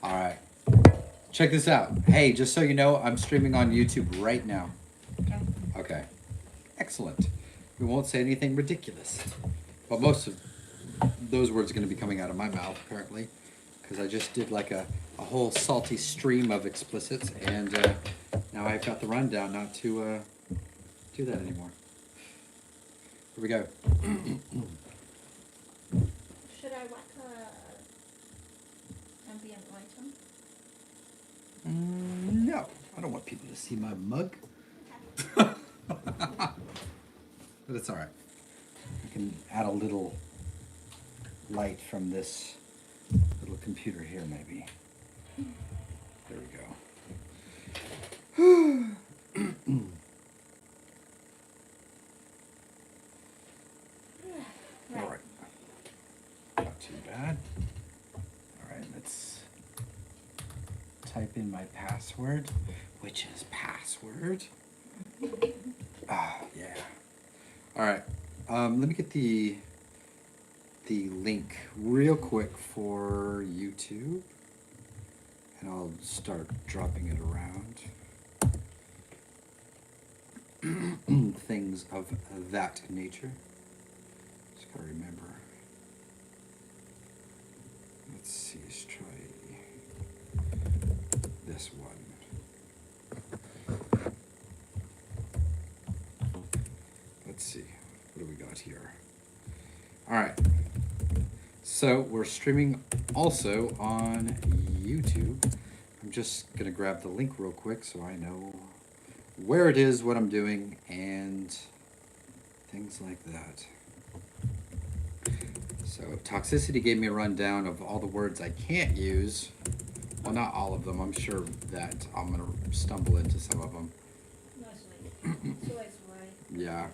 All right. Check this out. Hey, just so you know, I'm streaming on YouTube right now. Okay. Okay. Excellent. We won't say anything ridiculous. But most of those words are going to be coming out of my mouth, apparently. Because I just did like a whole salty stream of explicits, and now I've got the rundown not to do that anymore. Here we go. Should I whack ambient light on? No, I don't want people to see my mug. But it's all right. I can add a little light from this little computer here, maybe. There we go. All right. Not too bad. All right, let's type in my password, which is password. Ah, yeah. All right. Let me get the link real quick for YouTube, and I'll start dropping it around. Things of that nature. Just gotta remember. Let's see, let's try this one. Let's see, what do we got here? All right, so we're streaming also on YouTube. I'm just gonna grab the link real quick so I know where it is, what I'm doing, and things like that. So Toxicity gave me a rundown of all the words I can't use. Well, not all of them. I'm sure that I'm gonna stumble into some of them. Mostly. It's always right. Yeah,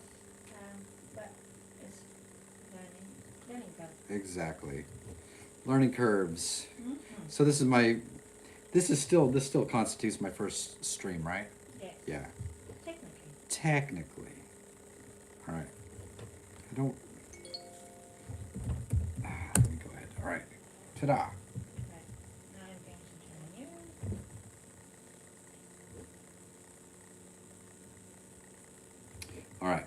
But it's learning curve. exactly. Learning curves. Mm-hmm. So this still constitutes my first stream, right? Yes. Yeah. Technically. Technically. All right. I don't. Let me go ahead. All right. Ta-da. Right. Now I'm going to join you. All right.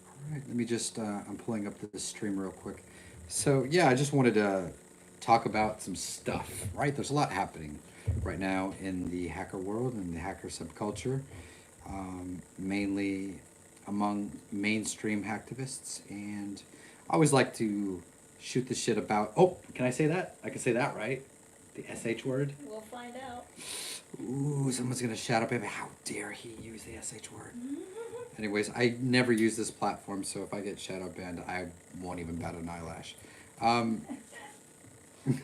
All right. Let me just. I'm pulling up this stream real quick. So yeah, I just wanted to talk about some stuff. Right. There's a lot happening right now in the hacker world and the hacker subculture, mainly among mainstream hacktivists. And I always like to shoot the shit about. Oh, can I say that? I can say that, right? The SH word. We'll find out. Ooh, someone's gonna shout up at me. How dare he use the SH word? Anyways, I never use this platform, so if I get shadow banned, I won't even bat an eyelash.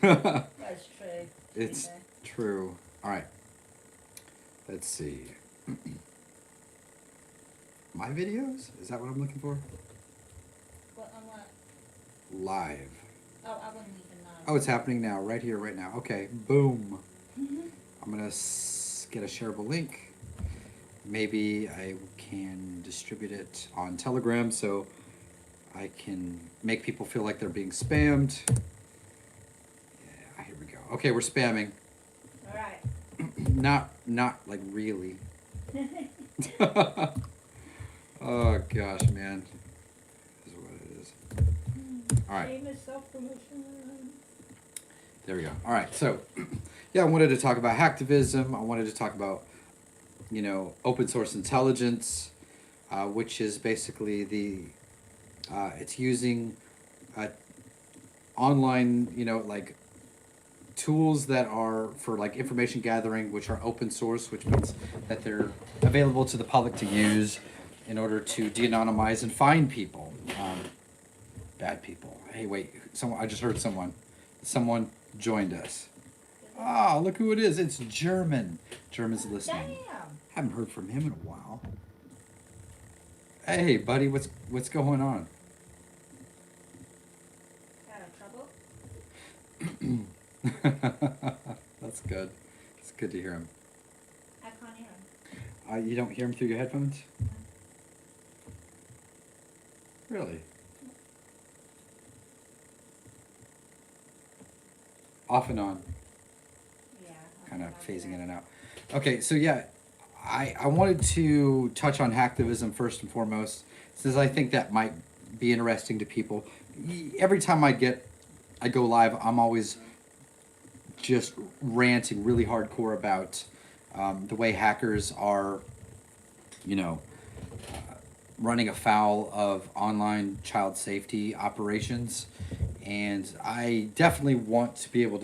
That's true. It's Okay. true. All right. Let's see. My videos? Is that what I'm looking for? What on what? Live. Oh, I wouldn't even know. Oh, it's happening now, right here, right now. Okay, boom. I'm gonna get a shareable link. Maybe I can distribute it on Telegram so I can make people feel like they're being spammed. Yeah, here we go. Okay, we're spamming. All right. Not like really. Oh gosh, man. This is what it is. All right. Famous self-promotion. There we go. All right. So, yeah, I wanted to talk about hacktivism. I wanted to talk about, open source intelligence, which is basically it's using online, like tools that are for like information gathering, which are open source, which means that they're available to the public to use in order to de-anonymize and find people, bad people. Hey, wait, I just heard someone. Someone joined us. Ah, look who it is. It's German. German's listening. Damn. Haven't heard from him in a while. Hey, buddy, what's going on? Out of trouble? That's good. It's good to hear him. I can't hear him. You don't hear him through your headphones? Really? Off and on, Yeah. kind of phasing in and out. Okay, so yeah, I wanted to touch on hacktivism first and foremost, since I think that might be interesting to people. Every time I go live, I'm always just ranting really hardcore about the way hackers are, you know, running afoul of online child safety operations, and I definitely want to be able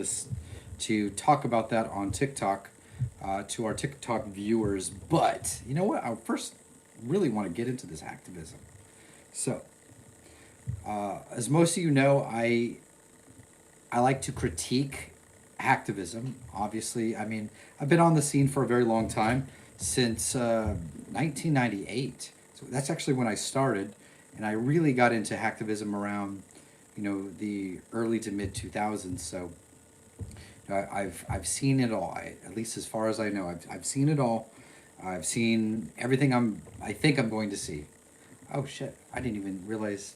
to talk about that on TikTok to our TikTok viewers. But you know what? I first really want to get into this activism. So, as most of you know, I like to critique hacktivism. Obviously, I mean, I've been on the scene for a very long time, since 1998. So that's actually when I started, and I really got into hacktivism around, the early to mid 2000s. So I've seen it all. At least as far as I know, I've seen it all. I've seen everything I think I'm going to see. Oh shit! I didn't even realize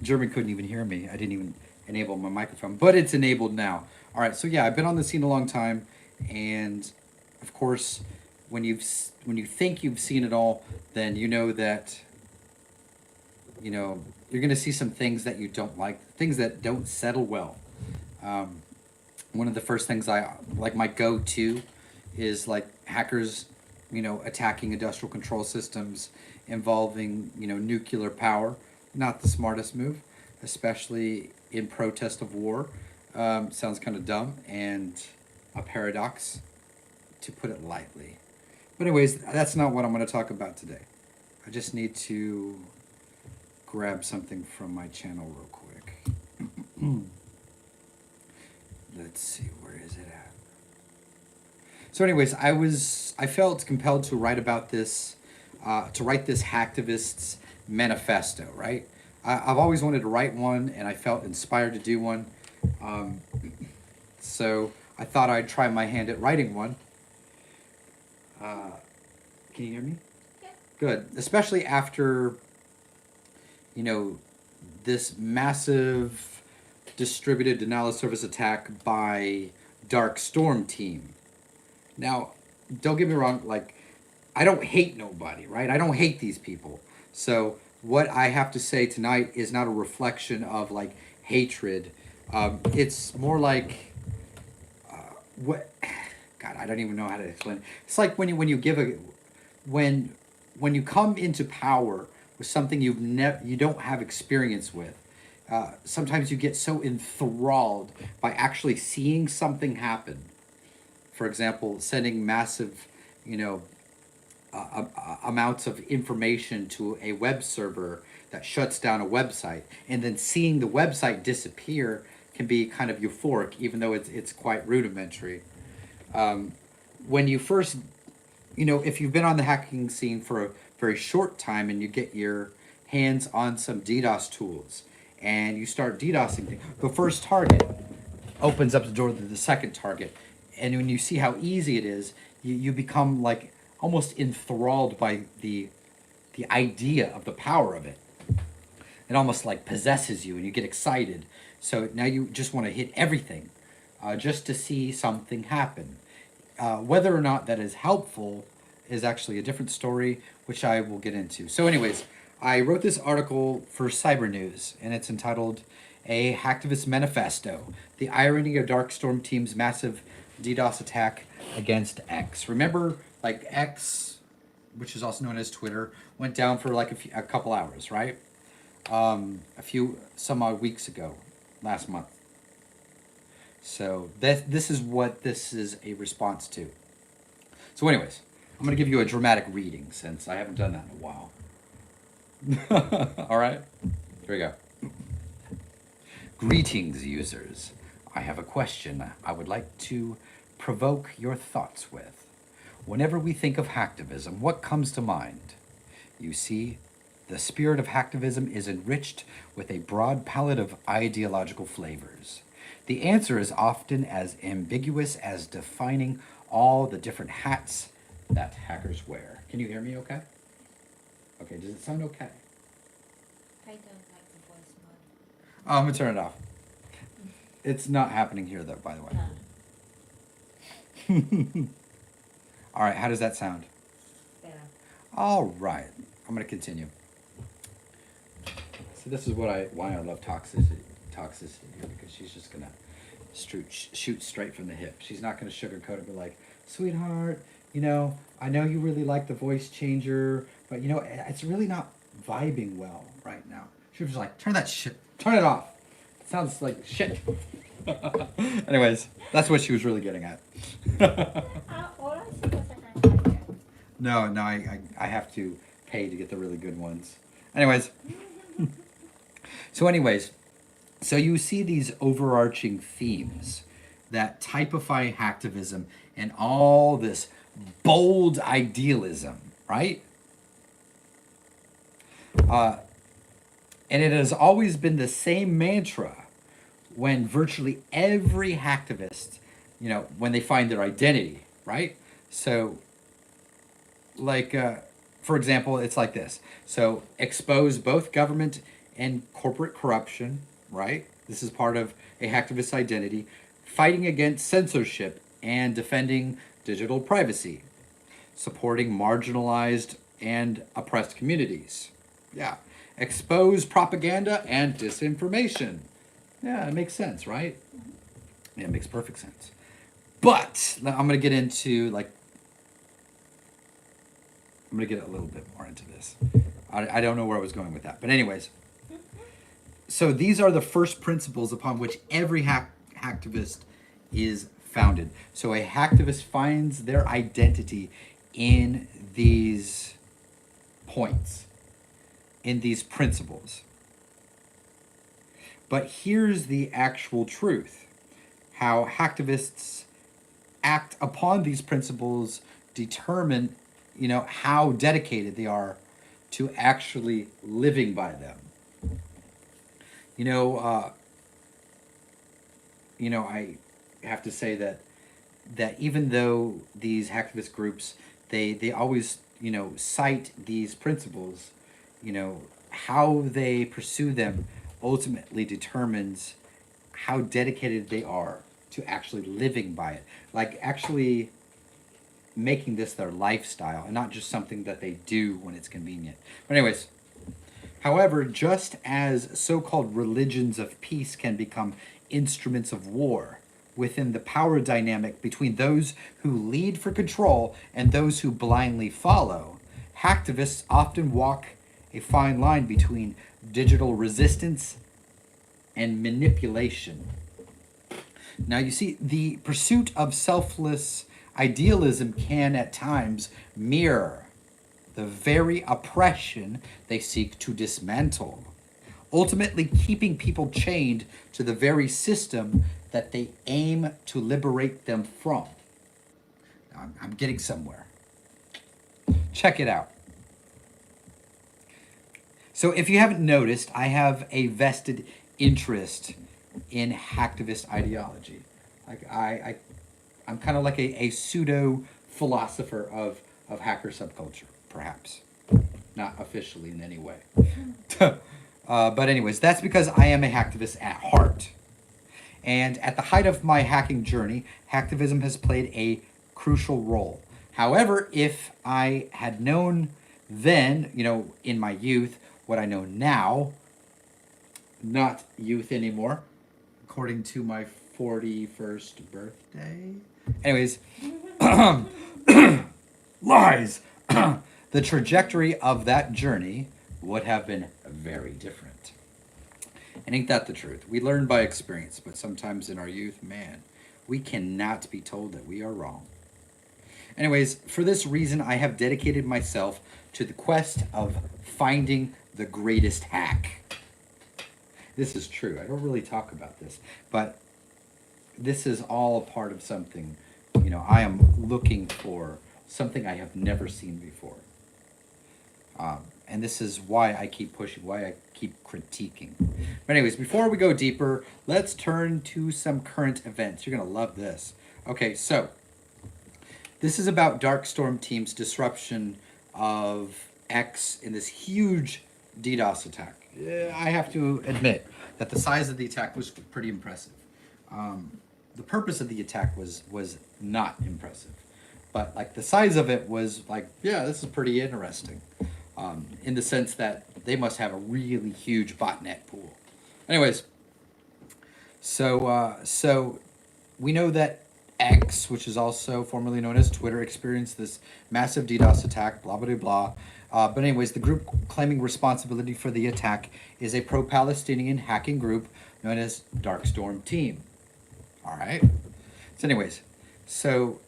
German couldn't even hear me. I didn't even enable my microphone, but it's enabled now. All right, so yeah, I've been on the scene a long time, and of course, when you think you've seen it all, then you know that you're gonna see some things that you don't like, things that don't settle well. One of the first things I like, my go-to, is like hackers, attacking industrial control systems involving nuclear power. Not the smartest move, especially in protest of war. Sounds kind of dumb and a paradox, to put it lightly. But anyways, that's not what I'm going to talk about today. I just need to grab something from my channel real quick. Let's see, where is it at? So anyways, I felt compelled to write about this, to write this hacktivists manifesto, right? I've always wanted to write one, and I felt inspired to do one. So I thought I'd try my hand at writing one. Can you hear me? Yeah. Good. Especially after, this massive distributed denial of service attack by Dark Storm team. Now, don't get me wrong, like, I don't hate nobody, right? I don't hate these people. So what I have to say tonight is not a reflection of like hatred. It's more like what? God, I don't even know how to explain it. It's like when you give a when you come into power with something you don't have experience with. Sometimes you get so enthralled by actually seeing something happen. For example, sending massive, amounts of information to a web server that shuts down a website, and then seeing the website disappear can be kind of euphoric, even though it's quite rudimentary. When you first, if you've been on the hacking scene for a very short time and you get your hands on some DDoS tools and you start DDoSing things, the first target opens up the door to the second target. And when you see how easy it is, you become like almost enthralled by the idea of the power of it. It almost like possesses you and you get excited. So now you just want to hit everything just to see something happen. Whether or not that is helpful is actually a different story, which I will get into. So anyways, I wrote this article for Cyber News, and it's entitled A Hacktivist Manifesto, The Irony of Darkstorm Team's Massive DDoS Attack Against X. Remember, like X, which is also known as Twitter, went down for like a couple hours, right? Some odd weeks ago, last month. So this is what this is a response to. So anyways, I'm going to give you a dramatic reading since I haven't done that in a while. All right, here we go. Greetings, users. I have a question I would like to provoke your thoughts with. Whenever we think of hacktivism, what comes to mind? You see, the spirit of hacktivism is enriched with a broad palette of ideological flavors. The answer is often as ambiguous as defining all the different hats that hackers wear. Can you hear me okay? Okay, does it sound okay? I don't like the voice mode. I'm gonna turn it off. It's not happening here, though, by the way. All right, how does that sound? Better. All right, I'm going to continue. So this is why I love toxicity here, because she's just going to shoot straight from the hip. She's not going to sugarcoat it, be like, sweetheart, you know, I know you really like the voice changer, but you know, it's really not vibing well right now. She was like, turn it off. It sounds like shit. Anyways, that's what she was really getting at. All I see was a hand. No, I have to pay to get the really good ones. Anyways. So you see these overarching themes that typify hacktivism and all this bold idealism, right? And it has always been the same mantra when virtually every hacktivist, you know, when they find their identity, right? So, like, for example, it's like this. So, expose both government and corporate corruption, right? This is part of a hacktivist identity. Fighting against censorship and defending digital privacy. Supporting marginalized and oppressed communities. Yeah. Expose propaganda and disinformation. Yeah, it makes sense, right? Yeah, it makes perfect sense. But I'm going to get into, like, I'm going to get a little bit more into this. I don't know where I was going with that. But anyways, so these are the first principles upon which every hacktivist is founded. So a hacktivist finds their identity in these points, in these principles. But here's the actual truth. How hacktivists act upon these principles determine, you know, how dedicated they are to actually living by them. I have to say that even though these hacktivist groups, they always, you know, cite these principles, you know, how they pursue them ultimately determines how dedicated they are to actually living by it. Like actually making this their lifestyle and not just something that they do when it's convenient. But anyways, however, just as so-called religions of peace can become instruments of war within the power dynamic between those who lead for control and those who blindly follow, hacktivists often walk a fine line between digital resistance and manipulation. Now, you see, the pursuit of selfless idealism can at times mirror the very oppression they seek to dismantle, ultimately keeping people chained to the very system that they aim to liberate them from. Now, I'm getting somewhere. Check it out. So if you haven't noticed, I have a vested interest in hacktivist ideology. Like I'm kind of like a pseudo philosopher of hacker subculture, perhaps. Not officially in any way. But anyways, that's because I am a hacktivist at heart. And at the height of my hacking journey, hacktivism has played a crucial role. However, if I had known then, you know, in my youth, what I know now, not youth anymore, according to my 41st birthday. Anyways, lies. The trajectory of that journey would have been very different. And ain't that the truth? We learn by experience, but sometimes in our youth, man, we cannot be told that we are wrong. Anyways, for this reason, I have dedicated myself to the quest of finding the greatest hack. This is true. I don't really talk about this, but this is all part of something, you know, I am looking for something I have never seen before. And this is why I keep pushing, why I keep critiquing. But anyways, before we go deeper, let's turn to some current events. You're going to love this. Okay, so this is about Darkstorm Team's disruption of X in this huge DDoS attack. I have to admit that the size of the attack was pretty impressive. The purpose of the attack was not impressive, but like the size of it was like, yeah, this is pretty interesting, in the sense that they must have a really huge botnet pool. Anyways, so we know that X, which is also formerly known as Twitter, experienced this massive DDoS attack. Blah blah blah. But anyways, the group claiming responsibility for the attack is a pro-Palestinian hacking group known as Darkstorm Team. All right. So, anyways, so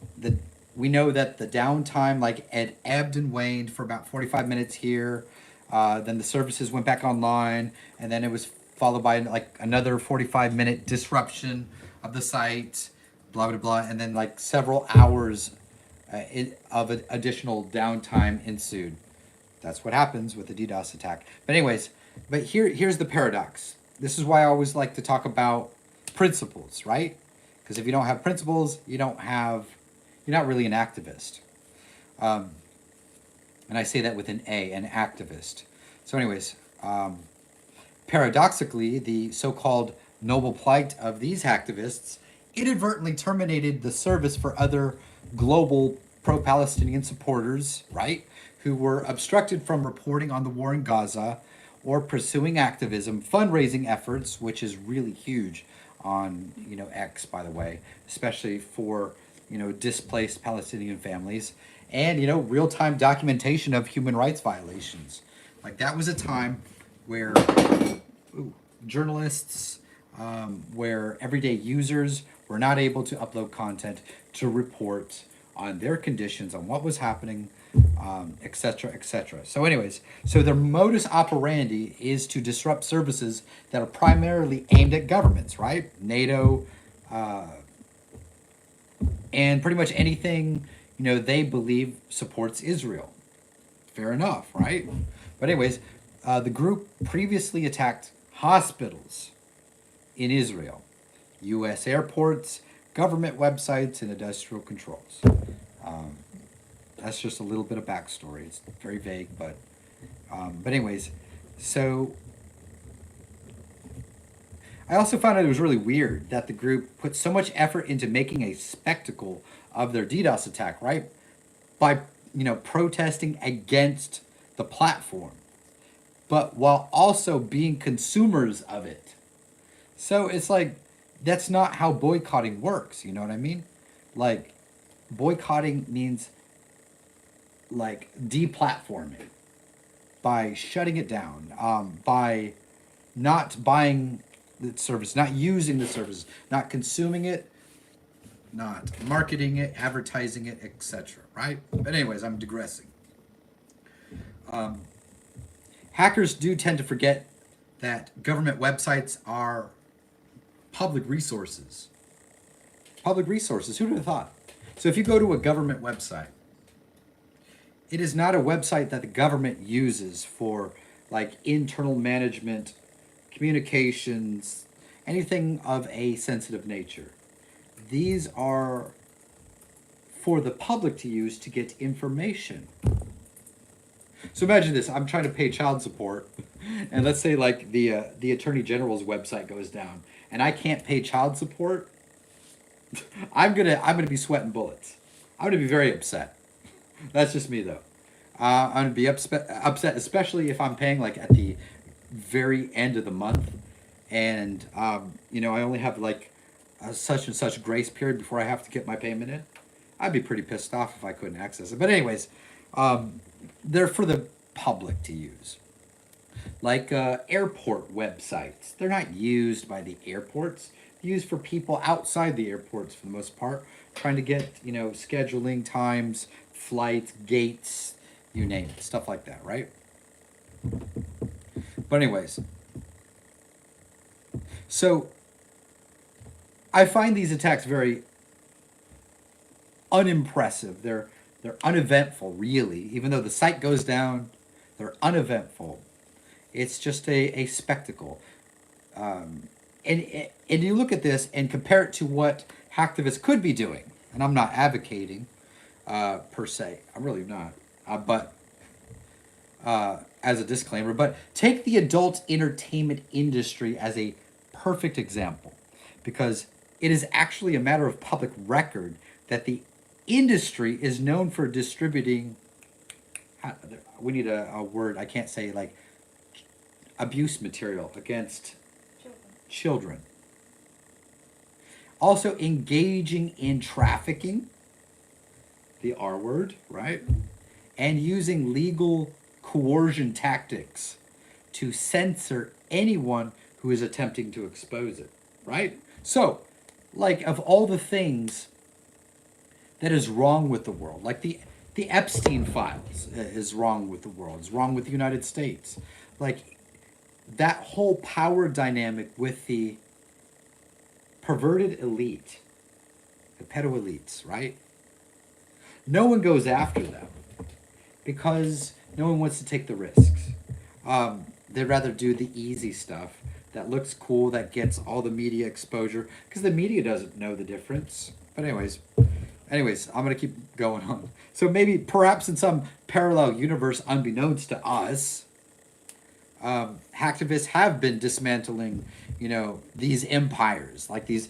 we know that the downtime like it ebbed and waned for about 45 minutes here. Then the services went back online, and then it was followed by like another 45-minute disruption of the site. Blah blah blah, and then like several hours of additional downtime ensued. That's what happens with a DDoS attack. But anyways, here's the paradox. This is why I always like to talk about principles, right? Because if you don't have principles, you're not really an activist. And I say that with an A, an activist. So anyways, paradoxically, the so-called noble plight of these activists inadvertently terminated the service for other global pro-Palestinian supporters, right, who were obstructed from reporting on the war in Gaza or pursuing activism, fundraising efforts, which is really huge on, X, by the way, especially for, displaced Palestinian families, and, real-time documentation of human rights violations. Like, that was a time where journalists, where everyday users were not able to upload content to report on their conditions, on what was happening, etc., etc. So anyways, so their modus operandi is to disrupt services that are primarily aimed at governments, right? NATO, and pretty much anything, they believe supports Israel. Fair enough, right? But anyways, the group previously attacked hospitals in Israel, U.S. airports, government websites, and industrial controls. That's just a little bit of backstory. It's very vague, but anyways, so I also found it was really weird that the group put so much effort into making a spectacle of their DDoS attack, right? By, protesting against the platform, but while also being consumers of it. So it's like, that's not how boycotting works, you know what I mean? Like, boycotting means, like, deplatforming, by shutting it down, by not buying the service, not using the service, not consuming it, not marketing it, advertising it, etc., right? But anyways, I'm digressing. Hackers do tend to forget that government websites are public resources. Public resources, who would have thought? So if you go to a government website, it is not a website that the government uses for like internal management, communications, anything of a sensitive nature. These are for the public to use to get information. So imagine this, I'm trying to pay child support, and let's say like the Attorney General's website goes down, and I can't pay child support. I'm gonna be sweating bullets. I'm gonna be very upset. That's just me though. I'm gonna be upset, especially if I'm paying like at the very end of the month, and I only have like a such and such grace period before I have to get my payment in. I'd be pretty pissed off if I couldn't access it. But anyways, they're for the public to use. Like airport websites, they're not used by the airports. They're used for people outside the airports for the most part, trying to get scheduling times, flights, gates, you name it, stuff like that, right? But anyways, so I find these attacks very unimpressive. They're uneventful, really. Even though the site goes down, they're uneventful. It's just a spectacle. And you look at this and compare it to what hacktivists could be doing. And I'm not advocating per se. I'm really not. But as a disclaimer, but take the adult entertainment industry as a perfect example. Because it is actually a matter of public record that the industry is known for distributing. We need a word I can't say, like abuse material against children. Also engaging in trafficking, the R word, right? And using legal coercion tactics to censor anyone who is attempting to expose it, right? So, like, of all the things that is wrong with the world, like the Epstein files is wrong with the world, is wrong with the United States. Like, that whole power dynamic with the perverted elite, the pedo elites, right? No one goes after them because no one wants to take the risks. They'd rather do the easy stuff that looks cool, that gets all the media exposure, because the media doesn't know the difference. But anyways, I'm gonna keep going on. So maybe, perhaps in some parallel universe unbeknownst to us, hacktivists have been dismantling, these empires, like these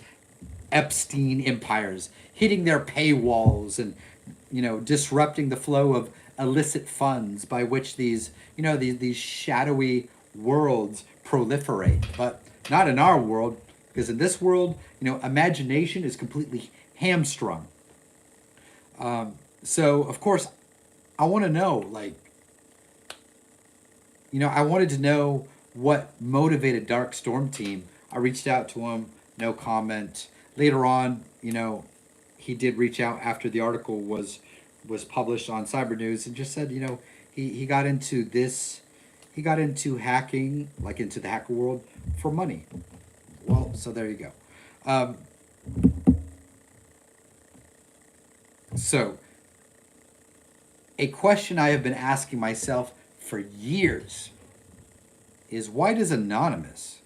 Epstein empires, hitting their paywalls and, disrupting the flow of illicit funds by which these, these shadowy worlds proliferate. But not in our world, because in this world, imagination is completely hamstrung. So, of course, I want to know, like, I wanted to know what motivated Dark Storm Team. I reached out to him, no comment. Later on, he did reach out after the article was published on Cyber News and just said, he got into this, he got into hacking, like into the hacker world, for money. Well, so there you go. So, a question I have been asking myself for years is, why does Anonymous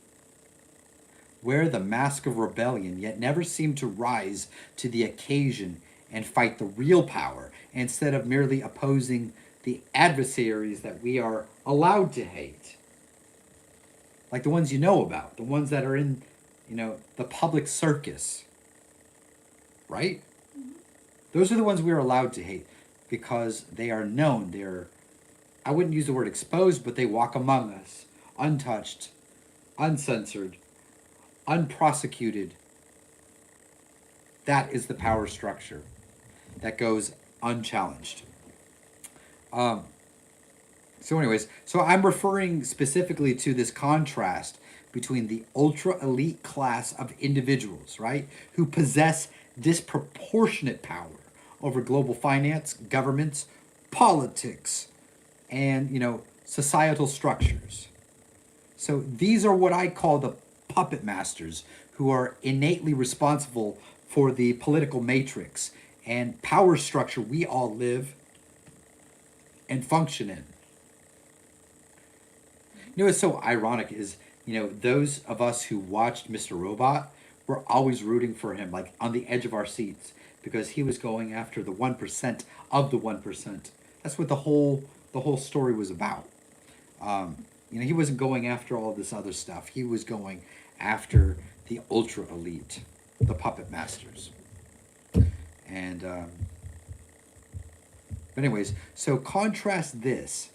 wear the mask of rebellion yet never seem to rise to the occasion and fight the real power, instead of merely opposing the adversaries that we are allowed to hate? Like the ones you know about, the ones that are in, the public circus, right? Those are the ones we are allowed to hate because they are known. They're, I wouldn't use the word exposed, but they walk among us, untouched, uncensored, unprosecuted. That is the power structure that goes unchallenged. So I'm referring specifically to this contrast between the ultra elite class of individuals, right, who possess disproportionate power over global finance, governments, politics, and, societal structures. So these are what I call the puppet masters, who are innately responsible for the political matrix and power structure we all live and function in. What's so ironic is, those of us who watched Mr. Robot were always rooting for him, like on the edge of our seats, because he was going after the 1% of the 1%. That's what the whole story was about. He wasn't going after all this other stuff. He was going after the ultra elite, the puppet masters. And but anyways, so contrast this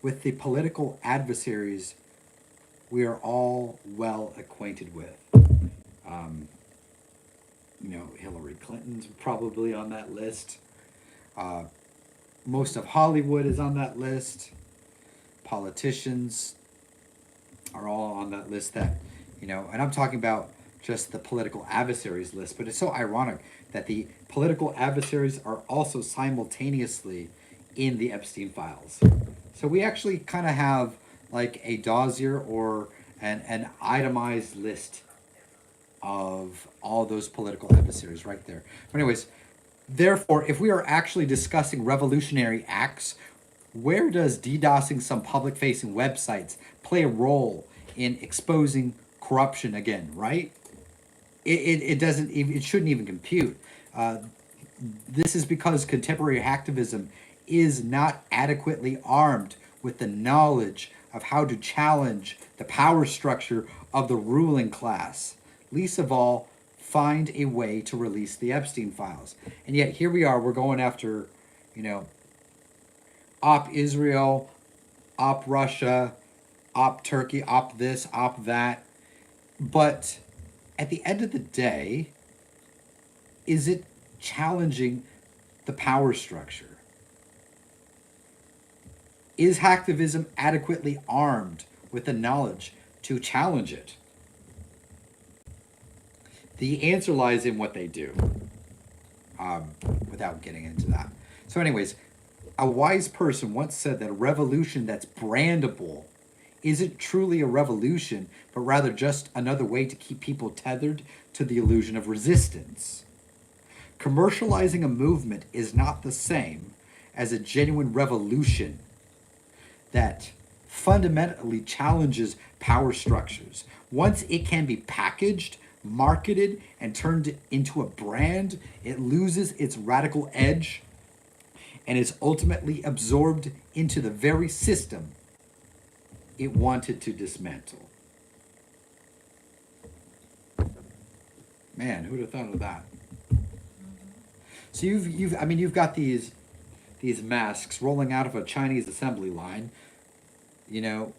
with the political adversaries we are all well acquainted with. Hillary Clinton's probably on that list. Most of Hollywood is on that list. Politicians are all on that list that, and I'm talking about just the political adversaries list, but it's so ironic that the political adversaries are also simultaneously in the Epstein files. So we actually kind of have like a dossier or an itemized list of all those political adversaries right there. But anyways, therefore, if we are actually discussing revolutionary acts, where does DDoSing some public-facing websites play a role in exposing corruption again, right? It doesn't even, it shouldn't even compute. This is because contemporary hacktivism is not adequately armed with the knowledge of how to challenge the power structure of the ruling class, least of all find a way to release the Epstein files. And yet here we are, we're going after, you know, op Israel, op Russia, op Turkey, op this, op that. But at the end of the day, is it challenging the power structure? Is hacktivism adequately armed with the knowledge to challenge it? The answer lies in what they do, without getting into that. So anyways, a wise person once said that a revolution that's brandable isn't truly a revolution, but rather just another way to keep people tethered to the illusion of resistance. Commercializing a movement is not the same as a genuine revolution that fundamentally challenges power structures. Once it can be packaged, marketed, and turned into a brand, it loses its radical edge and is ultimately absorbed into the very system it wanted to dismantle. Man, who'd have thought of that? So you've got these masks rolling out of a Chinese assembly line, you know,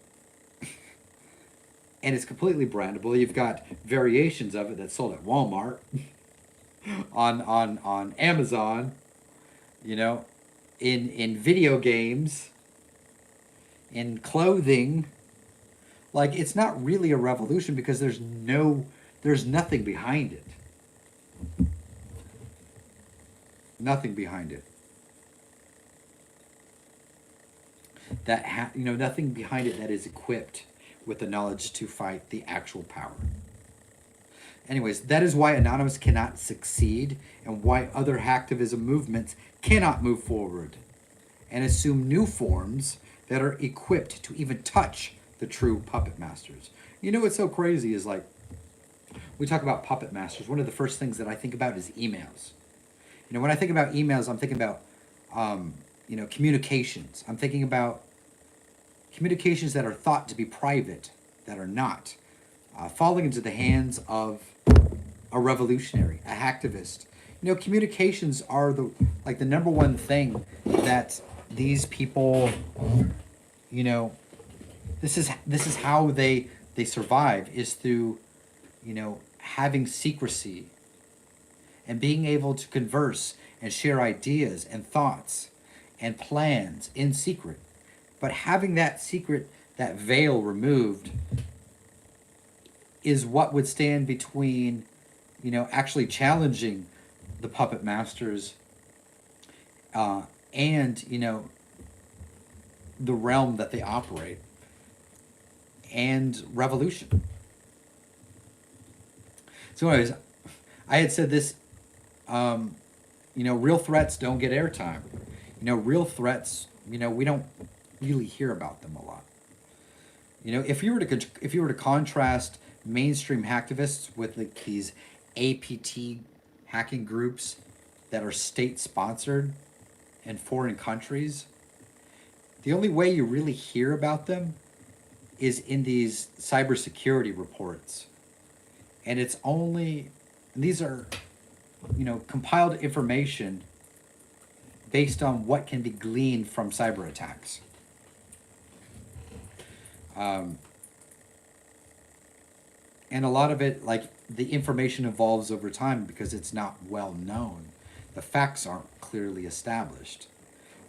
and it's completely brandable. You've got variations of it that's sold at Walmart, on Amazon, you know, in video games, in clothing. Like, it's not really a revolution because there's nothing behind it. Nothing behind it. Nothing behind it that is equipped with the knowledge to fight the actual power. Anyways, that is why Anonymous cannot succeed and why other hacktivism movements cannot move forward and assume new forms that are equipped to even touch the true puppet masters. You know what's so crazy is, like, we talk about puppet masters. One of the first things that I think about is emails. You know, when I think about emails, I'm thinking about, communications. I'm thinking about communications that are thought to be private, that are not, falling into the hands of a revolutionary, a hacktivist. You know, communications are the number one thing that these people, you know, this is how they survive, is through, you know, having secrecy and being able to converse and share ideas and thoughts and plans in secret. But having that veil removed is what would stand between, you know, actually challenging the puppet masters and, you know, the realm that they operate and revolution. So anyways, I had said this, real threats don't get airtime. You know, real threats, you know, we don't really hear about them a lot. You know, if you were to contrast mainstream hacktivists with like these APT hacking groups that are state sponsored in foreign countries, the only way you really hear about them is in these cybersecurity reports. And these are, you know, compiled information based on what can be gleaned from cyber attacks. And a lot of it, like, the information evolves over time because it's not well known. The facts aren't clearly established.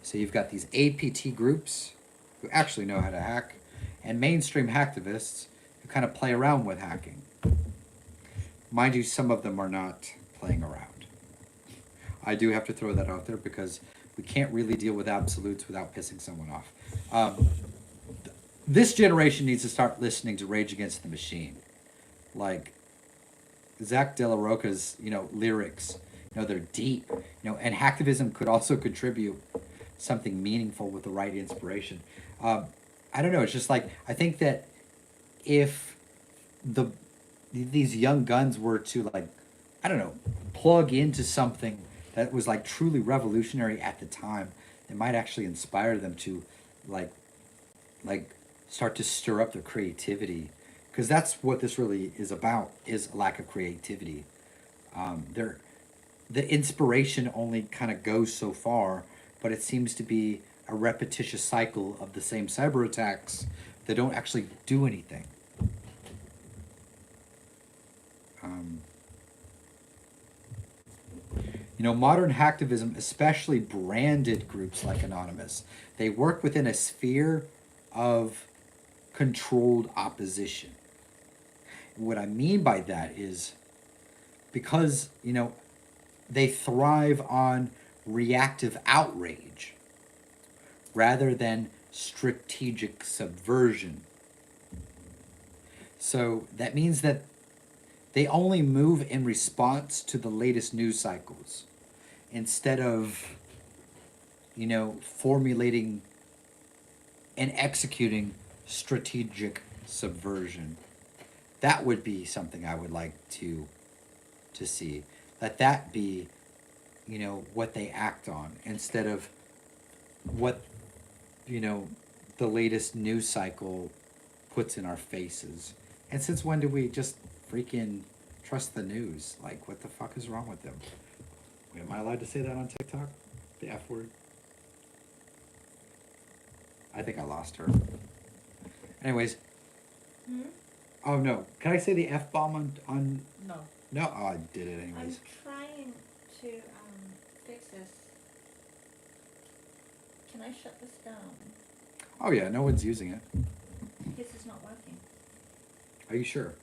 So you've got these APT groups who actually know how to hack, and mainstream hacktivists who kind of play around with hacking. Mind you, some of them are not playing around. I do have to throw that out there because we can't really deal with absolutes without pissing someone off. This generation needs to start listening to Rage Against the Machine. Like, Zach De La Rocha's, you know, lyrics, you know, they're deep, you know, and hacktivism could also contribute something meaningful with the right inspiration. I don't know, it's just like, I think that if these young guns were to, like, I don't know, plug into something that was like truly revolutionary at the time, it might actually inspire them to like start to stir up their creativity, because that's what this really is about, is a lack of creativity. The inspiration only kind of goes so far, but it seems to be a repetitious cycle of the same cyber attacks that don't actually do anything. Um, Modern hacktivism, especially branded groups like Anonymous, they work within a sphere of controlled opposition. And what I mean by that is because, they thrive on reactive outrage rather than strategic subversion. So that means that they only move in response to the latest news cycles instead of, formulating and executing strategic subversion. That would be something I would like to see. Let that be, what they act on instead of what, the latest news cycle puts in our faces. And since when do we just freaking trust the news? Like, what the fuck is wrong with them? Wait, am I allowed to say that on TikTok? The F word? I think I lost her. Anyways. Hmm? Oh no. Can I say the F bomb on No. No? Oh, I did it I'm anyways. trying to fix this. Can I shut this down? Oh yeah, no one's using it. This is not working. Are you sure?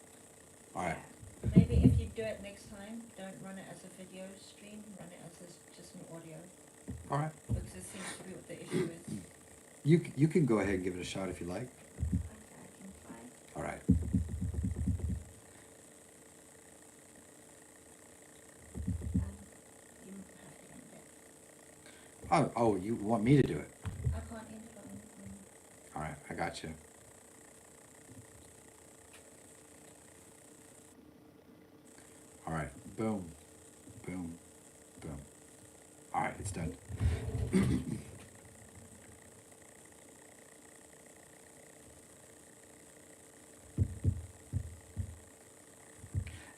Alright. Yeah. Maybe if you do it next time, don't run it as a video stream, run it as just an audio. Alright. Because it seems to be what the issue is. You can go ahead and give it a shot if you like. Okay, I can try. Alright. You have to end it. Oh, you want me to do it? I can't end it on. Alright, I got you. Alright, boom, boom, boom. Alright, it's done.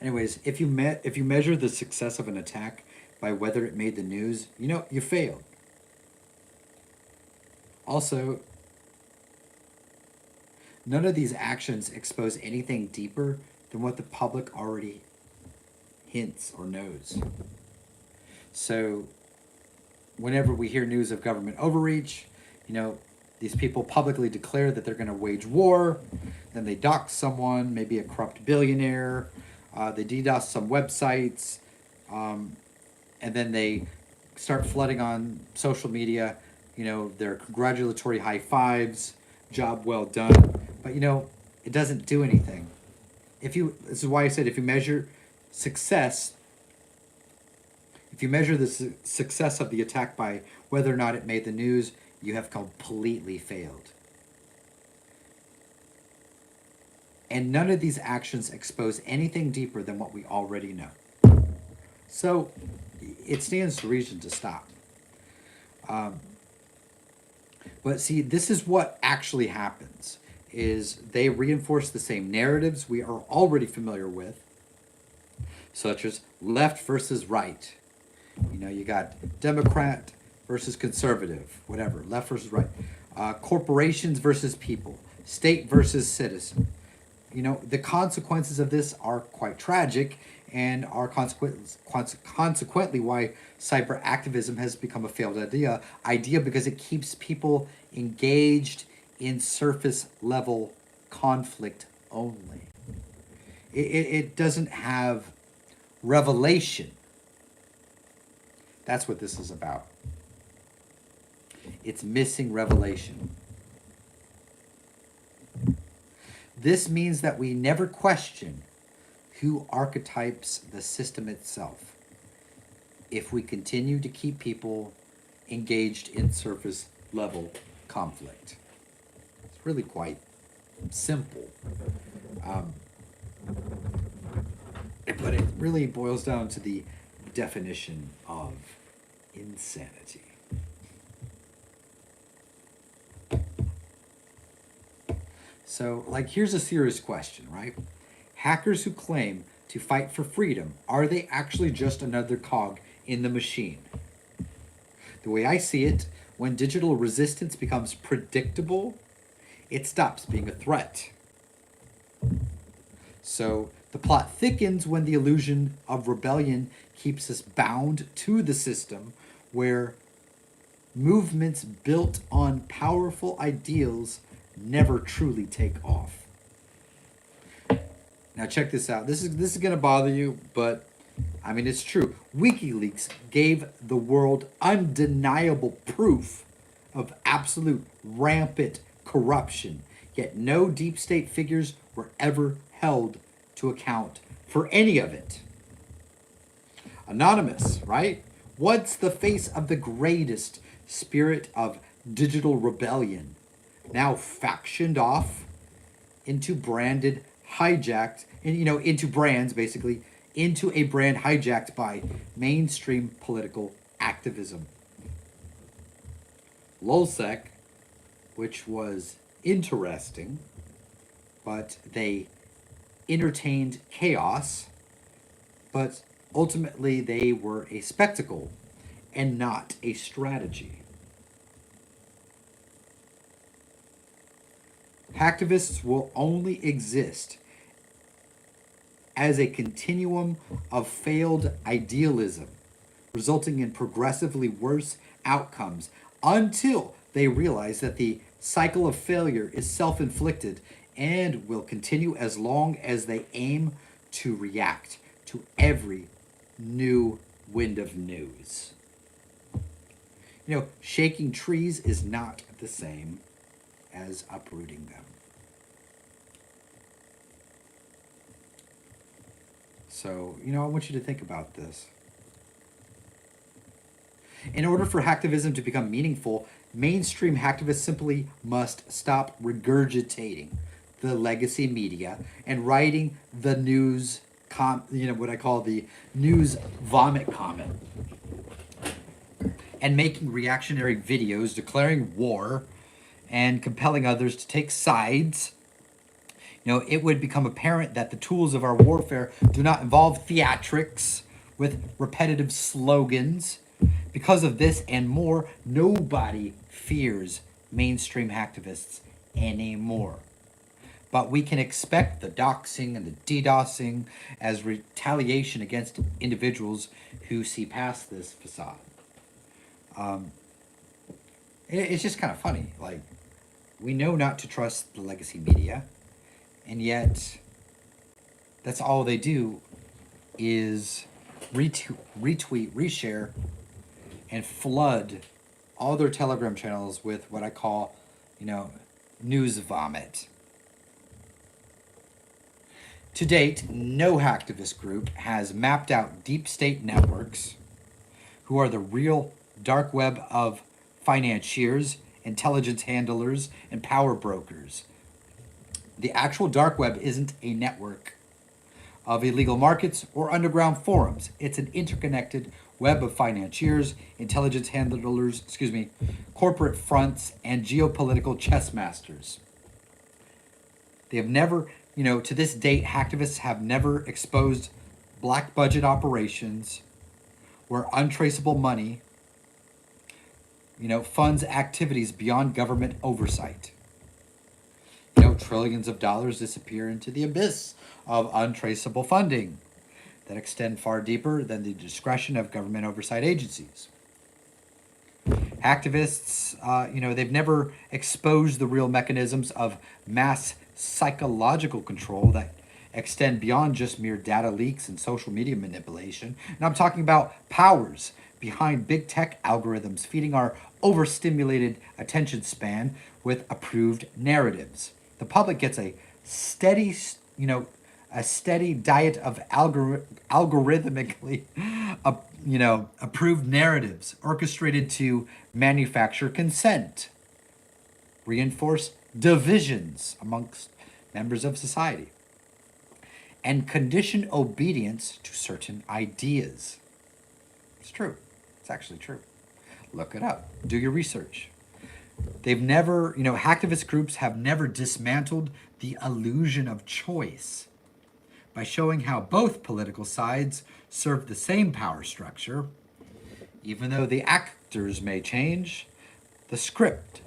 Anyways, if you measure the success of an attack by whether it made the news, you failed. Also, none of these actions expose anything deeper than what the public already hints or knows. So, whenever we hear news of government overreach, these people publicly declare that they're going to wage war, then they dox someone, maybe a corrupt billionaire, they DDoS some websites, and then they start flooding on social media, their congratulatory high fives, job well done. But, it doesn't do anything. This is why I said if you measure success, if you measure the success of the attack by whether or not it made the news, you have completely failed. And none of these actions expose anything deeper than what we already know. So it stands to reason to stop. But see, this is what actually happens, is they reinforce the same narratives we are already familiar with, such as left versus right. You got Democrat versus conservative, whatever, left versus right. Corporations versus people, state versus citizen. The consequences of this are quite tragic and are consequently why cyber activism has become a failed idea because it keeps people engaged in surface level conflict only. It doesn't have revelation. That's what this is about. It's missing revelation. This means that we never question who archetypes the system itself if we continue to keep people engaged in surface level conflict. It's really quite simple. But it really boils down to the definition of insanity. So, here's a serious question, right? Hackers who claim to fight for freedom, are they actually just another cog in the machine? The way I see it, when digital resistance becomes predictable, it stops being a threat. So the plot thickens when the illusion of rebellion keeps us bound to the system, where movements built on powerful ideals never truly take off. Now check this out. This is going to bother you, but I mean it's true. WikiLeaks gave the world undeniable proof of absolute rampant corruption, yet no deep state figures were ever held to account for any of it. Anonymous, right? What's the face of the greatest spirit of digital rebellion? Now factioned off into branded hijacked, and into brands, basically into a brand hijacked by mainstream political activism. Lulzsec, which was interesting, but they entertained chaos, but ultimately they were a spectacle and not a strategy. Hacktivists will only exist as a continuum of failed idealism, resulting in progressively worse outcomes until they realize that the cycle of failure is self-inflicted and will continue as long as they aim to react to every new wind of news. Shaking trees is not the same as uprooting them. So, I want you to think about this. In order for hacktivism to become meaningful, mainstream hacktivists simply must stop regurgitating the legacy media and writing the news, what I call the news vomit comment, and making reactionary videos declaring war and compelling others to take sides. It would become apparent that the tools of our warfare do not involve theatrics with repetitive slogans. Because of this and more, nobody fears mainstream hacktivists anymore. But we can expect the doxing and the DDoSing as retaliation against individuals who see past this facade. It's just kind of funny. Like, we know not to trust the legacy media, and yet that's all they do is retweet, reshare, and flood all their Telegram channels with what I call, news vomit. To date, no hacktivist group has mapped out deep state networks, who are the real dark web of financiers, intelligence handlers, and power brokers. The actual dark web isn't a network of illegal markets or underground forums. It's an interconnected web of financiers, intelligence handlers, corporate fronts, and geopolitical chess masters. They have never, to this date, hacktivists have never exposed black budget operations where untraceable money, funds activities beyond government oversight. Trillions of dollars disappear into the abyss of untraceable funding that extend far deeper than the discretion of government oversight agencies. Hacktivists, they've never exposed the real mechanisms of mass psychological control that extend beyond just mere data leaks and social media manipulation. And I'm talking about powers behind big tech algorithms feeding our overstimulated attention span with approved narratives. The public gets a steady diet of algorithmically, approved narratives orchestrated to manufacture consent, reinforce divisions amongst members of society, and condition obedience to certain ideas. It's true. It's actually true. Look it up. Do your research. They've never, hacktivist groups have never dismantled the illusion of choice. by showing how both political sides serve the same power structure. Even though the actors may change, the script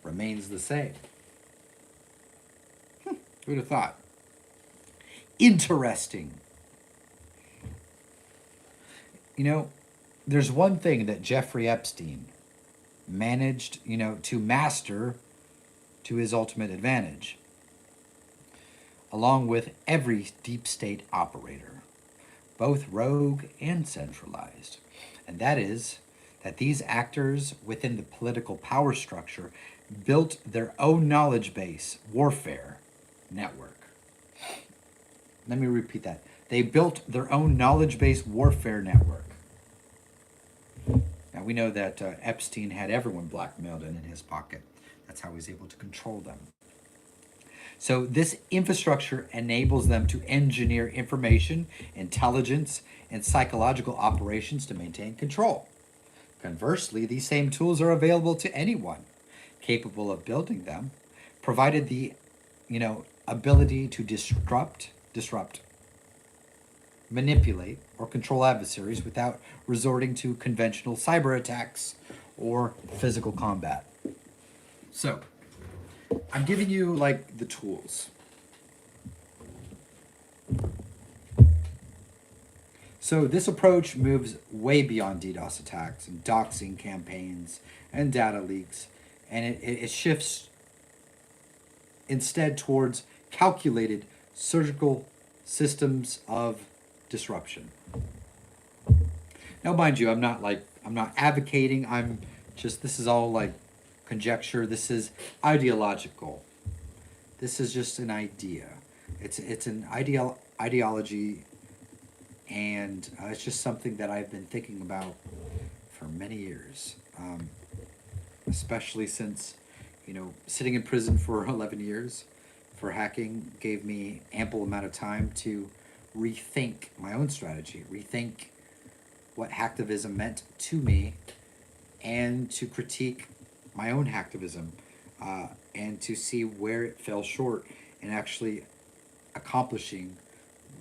remains the same. Who'd have thought? Interesting. You know, there's one thing that Jeffrey Epstein managed, to master to his ultimate advantage, along with every deep state operator, both rogue and centralized. And that is that these actors within the political power structure built their own knowledge base warfare network. Let me repeat that. They built their own knowledge base warfare network. Now we know that Epstein had everyone blackmailed and in his pocket. That's how he was able to control them. So this infrastructure enables them to engineer information, intelligence, and psychological operations to maintain control. Conversely, these same tools are available to anyone capable of building them, provided the, ability to disrupt, manipulate, or control adversaries without resorting to conventional cyber attacks or physical combat. So, I'm giving you like the tools. So this approach moves way beyond DDoS attacks and doxing campaigns and data leaks, and it shifts instead towards calculated surgical systems of disruption. Now, mind you, I'm not advocating. This is all like conjecture. This is ideological. This is just an idea. It's an ideology, and it's just something that I've been thinking about for many years, especially since, sitting in prison for 11 years for hacking gave me ample amount of time to rethink my own strategy, rethink what hacktivism meant to me, and to critique my own hacktivism, and to see where it fell short in actually accomplishing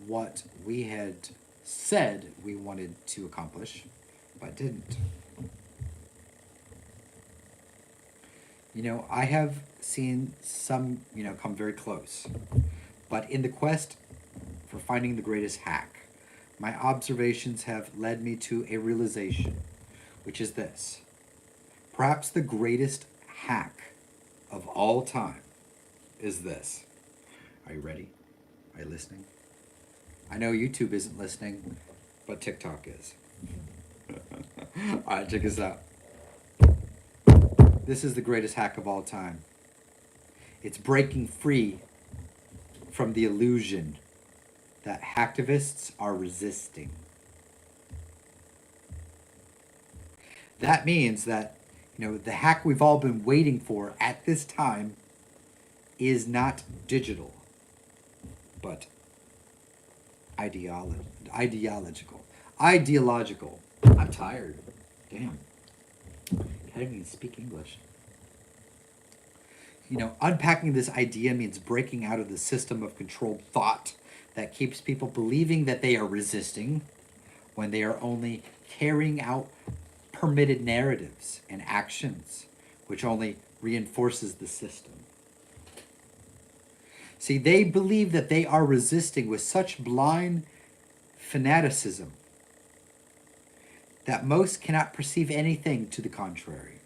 what we had said we wanted to accomplish, but didn't. I have seen some, come very close, but in the quest for finding the greatest hack, my observations have led me to a realization, which is this. Perhaps the greatest hack of all time is this. Are you ready? Are you listening? I know YouTube isn't listening, but TikTok is. All right, check this out. This is the greatest hack of all time. It's breaking free from the illusion that hacktivists are resisting. That means that, the hack we've all been waiting for at this time is not digital, but ideological. I'm tired. Damn. I didn't even speak English. Unpacking this idea means breaking out of the system of controlled thought that keeps people believing that they are resisting when they are only carrying out permitted narratives and actions, which only reinforces the system. See, they believe that they are resisting with such blind fanaticism that most cannot perceive anything to the contrary.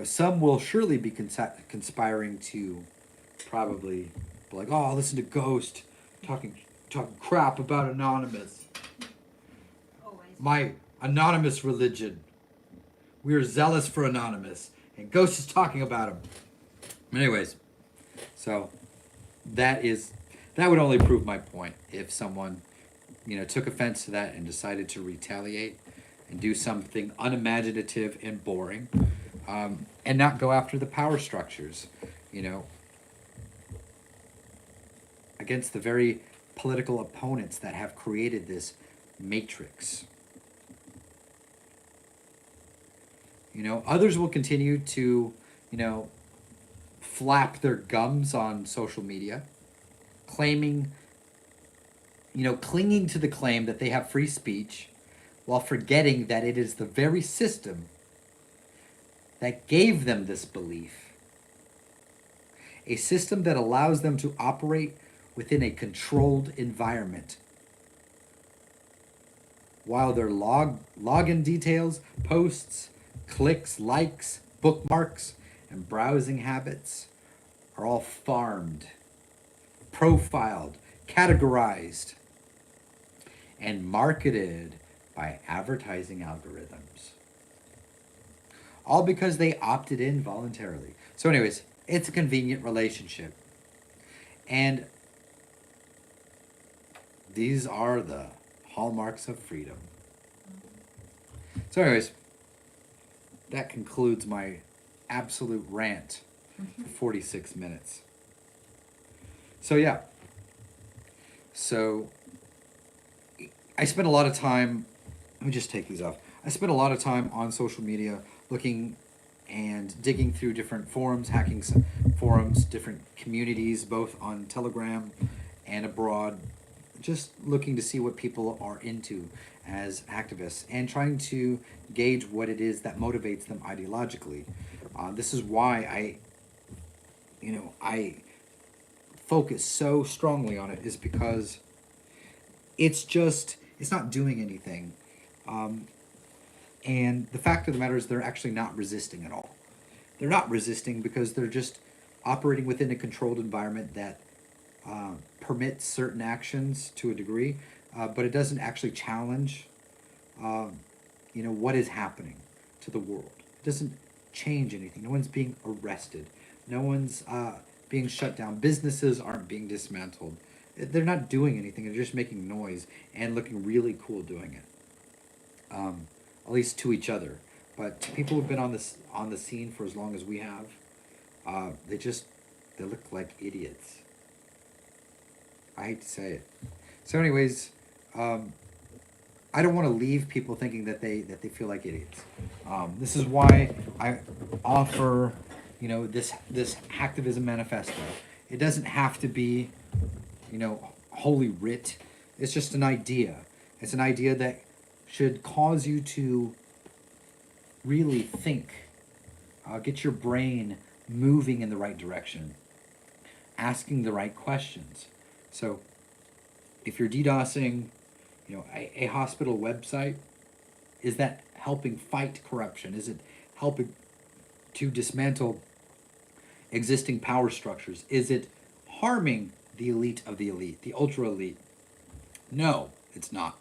Some will surely be conspiring to probably be like, oh, listen to Ghost talking crap about Anonymous. Always. My anonymous religion. We are zealous for Anonymous, and Ghost is talking about him. Anyways, so that would only prove my point if someone, took offense to that and decided to retaliate and do something unimaginative and boring, and not go after the power structures, against the very political opponents that have created this matrix. Others will continue to, flap their gums on social media, claiming, clinging to the claim that they have free speech while forgetting that it is the very system that gave them this belief. A system that allows them to operate within a controlled environment. While their login details, posts, clicks, likes, bookmarks, and browsing habits are all farmed, profiled, categorized, and marketed by advertising algorithms. All because they opted in voluntarily. So anyways, it's a convenient relationship. And these are the hallmarks of freedom. So anyways, that concludes my absolute rant for 46 minutes. So yeah. So I spent a lot of time, let me just take these off. I spent a lot of time on social media looking and digging through different forums, hacking some forums, different communities, both on Telegram and abroad, just looking to see what people are into as activists and trying to gauge what it is that motivates them ideologically. This is why I focus so strongly on it, is because it's not doing anything. And the fact of the matter is they're actually not resisting at all. They're not resisting because they're just operating within a controlled environment that permits certain actions to a degree, but it doesn't actually challenge, what is happening to the world. It doesn't change anything. No one's being arrested. No one's being shut down. Businesses aren't being dismantled. They're not doing anything. They're just making noise and looking really cool doing it. At least to each other. But to people who've been on the scene for as long as we have, they look like idiots. I hate to say it. So anyways, I don't want to leave people thinking that they feel like idiots. This is why I offer, this hacktivism manifesto. It doesn't have to be, holy writ. It's just an idea. It's an idea that should cause you to really think, get your brain moving in the right direction, asking the right questions. So if you're DDoSing, a hospital website, is that helping fight corruption? Is it helping to dismantle existing power structures? Is it harming the elite of the elite, the ultra elite? No, it's not.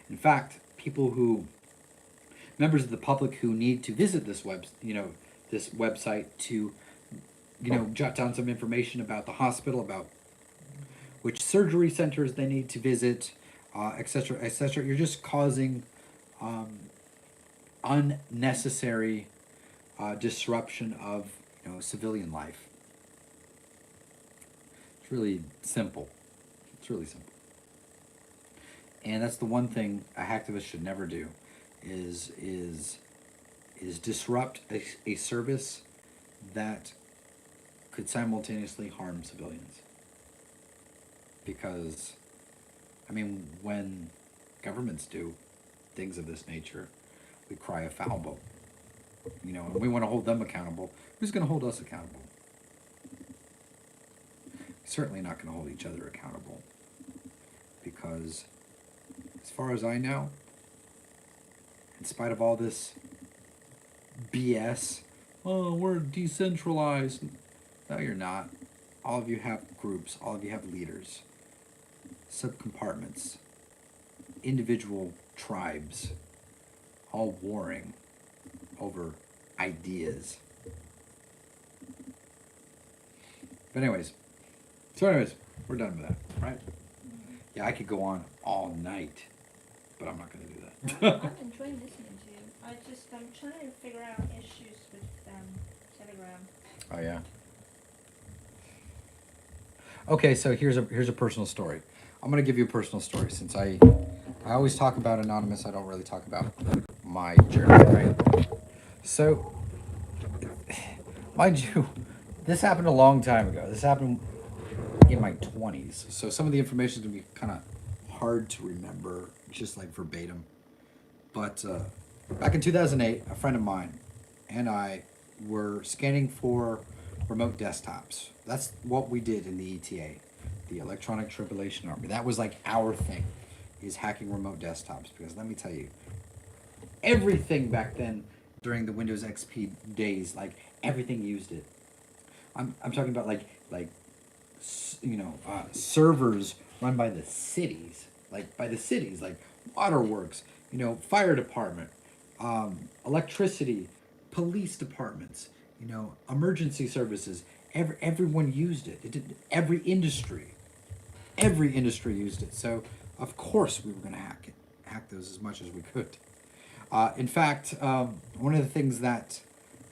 In fact, members of the public who need to visit this website to, jot down some information about the hospital, about which surgery centers they need to visit, etc., etc. You're just causing unnecessary disruption of civilian life. It's really simple. And that's the one thing a hacktivist should never do, is disrupt a service that could simultaneously harm civilians. Because, when governments do things of this nature, we cry a foul. And we want to hold them accountable. Who's going to hold us accountable? Certainly not going to hold each other accountable. Because, as far as I know, in spite of all this BS, we're decentralized. No, you're not. All of you have groups. All of you have leaders. Subcompartments. Individual tribes. All warring over ideas. But anyways, we're done with that, right? Yeah, I could go on all night, but I'm not going to do that. I'm enjoying listening to you. I'm trying to figure out issues with Telegram. Oh yeah. Okay, so here's a personal story. I'm gonna give you a personal story, since I always talk about Anonymous. I don't really talk about my journey, right? So, mind you, this happened a long time ago. This happened in my 20s, so some of the information is gonna be kind of hard to remember, just like verbatim. But back in 2008, a friend of mine and I were scanning for remote desktops. That's what we did in the ETA, the Electronic Tribulation Army. That was like our thing, is hacking remote desktops. Because let me tell you, everything back then during the Windows XP days, like everything used it. I'm talking about servers run by the cities, like waterworks, fire department, electricity, police departments, emergency services. Everyone used it. It did, every industry used it. So of course we were going to hack those as much as we could. In fact, one of the things that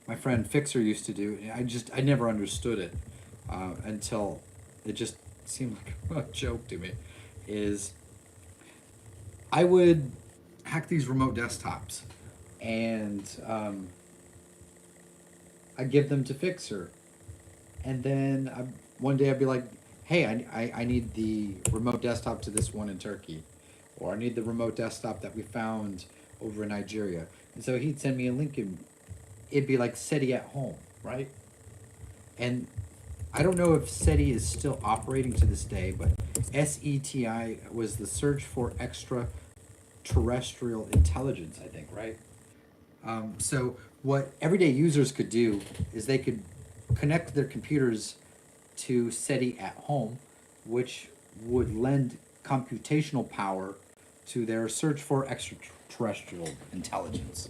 my friend Fixer used to do, I never understood it until it just seemed like a joke to me, is I would hack these remote desktops and I'd give them to Fixer. And then one day I'd be like, hey, I need the remote desktop to this one in Turkey. Or I need the remote desktop that we found over in Nigeria. And so he'd send me a link and it'd be like SETI at home, right? And I don't know if SETI is still operating to this day, but SETI was the search for extraterrestrial intelligence, I think, right? So what everyday users could do is they could connect their computers to SETI at home, which would lend computational power to their search for extraterrestrial intelligence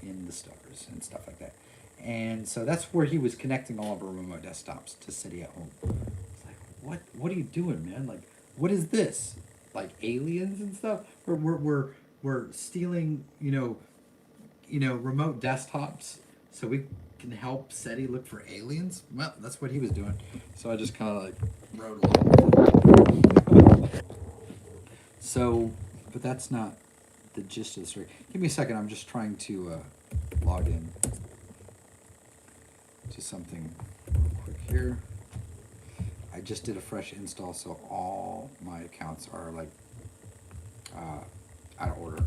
in the stars and stuff like that. And so that's where he was connecting all of our remote desktops to SETI at home. It's like, what are you doing, man? Like, what is this? Like aliens and stuff? We're stealing, remote desktops so we can help SETI look for aliens? Well, that's what he was doing. So I just kind of like wrote along. So, but that's not the gist of the story. Give me a second. I'm just trying to log in to something real quick here. I just did a fresh install, so all my accounts are like out of order.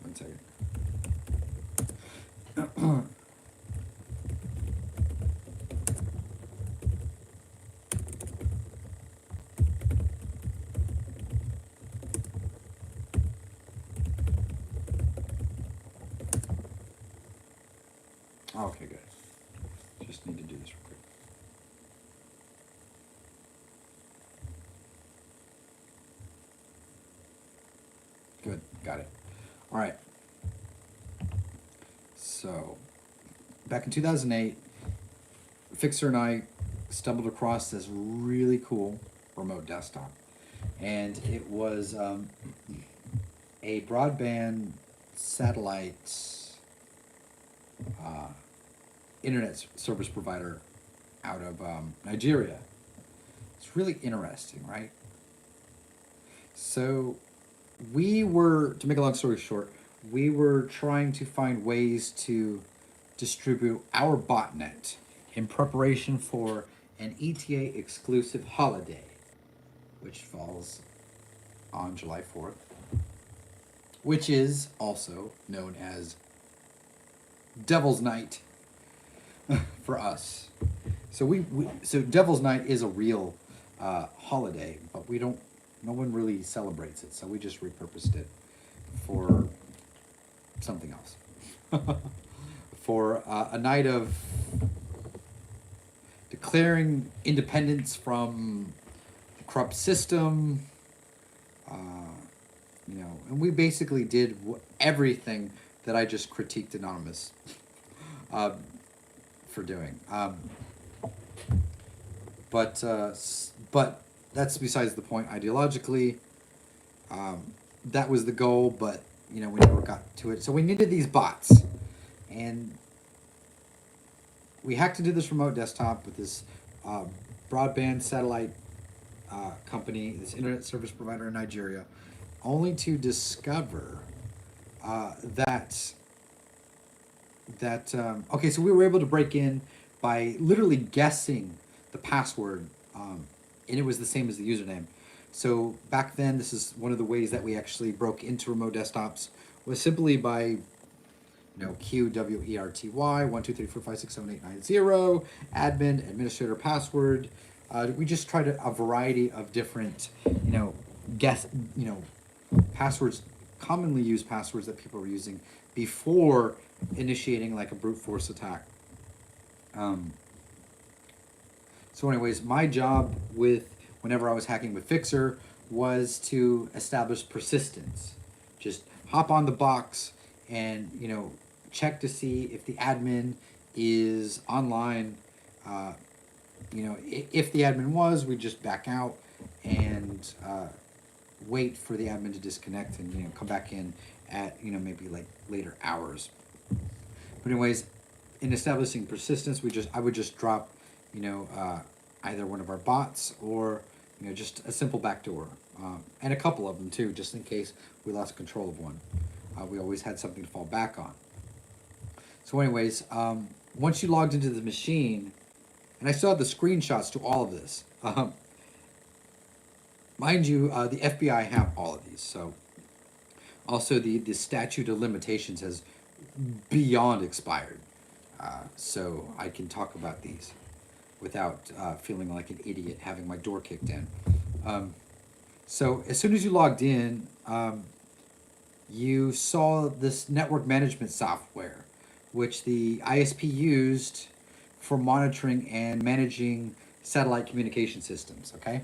One second. Okay, good. Just need to do this real quick. Good, got it. All right. So, back in 2008, Fixer and I stumbled across this really cool remote desktop. And it was a broadband satellite internet service provider out of Nigeria. It's really interesting, right? So we were, to make a long story short, we were trying to find ways to distribute our botnet in preparation for an ETA exclusive holiday, which falls on July 4th, which is also known as Devil's Night for us. So so Devil's Night is a real holiday, but no one really celebrates it, so we just repurposed it for something else. For a night of declaring independence from the corrupt system, and we basically did everything that I just critiqued Anonymous for doing. But that's besides the point. Ideologically, that was the goal, but we never got to it. So we needed these bots, and we hacked into this remote desktop with this broadband satellite company, this internet service provider in Nigeria, only to discover that okay, so we were able to break in. by literally guessing the password, and it was the same as the username. So back then, this is one of the ways that we actually broke into remote desktops, was simply by QWERTY 123456789 admin administrator password. We just tried a variety of different guess passwords, commonly used passwords that people were using before initiating like a brute force attack. So anyways, my job whenever I was hacking with Fixer was to establish persistence. Just hop on the box and check to see if the admin is online. If the admin was, we'd just back out and wait for the admin to disconnect and come back in at maybe like later hours. But anyways, in establishing persistence, I would just drop either one of our bots or just a simple backdoor, and a couple of them too, just in case we lost control of one. We always had something to fall back on. So anyways, once you logged into the machine, and I still have the screenshots to all of this. Mind you, the FBI have all of these. So also the statute of limitations has beyond expired. So I can talk about these without feeling like an idiot having my door kicked in. So as soon as you logged in, you saw this network management software, which the ISP used for monitoring and managing satellite communication systems, okay?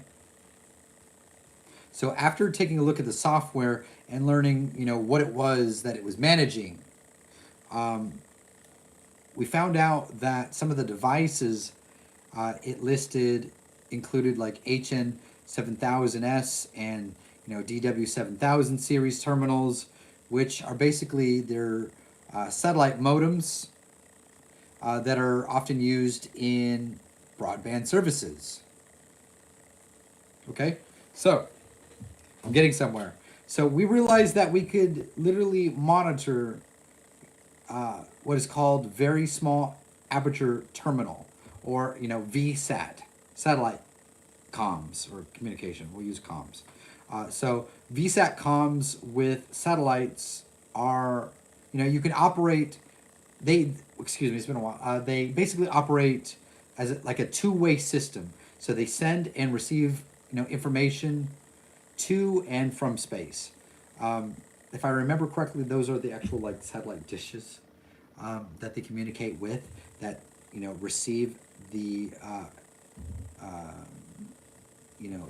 So after taking a look at the software and learning, what it was that it was managing, we found out that some of the devices it listed included like HN7000S and DW7000 series terminals, which are basically their satellite modems that are often used in broadband services. Okay, so I'm getting somewhere. So we realized that we could literally monitor what is called very small aperture terminal, or VSAT, satellite comms or communication. We'll use comms. So VSAT comms with satellites are, you can operate. It's been a while. They basically operate as like a two-way system. So they send and receive, information to and from space. If I remember correctly, those are the actual like satellite dishes that they communicate with, that receive the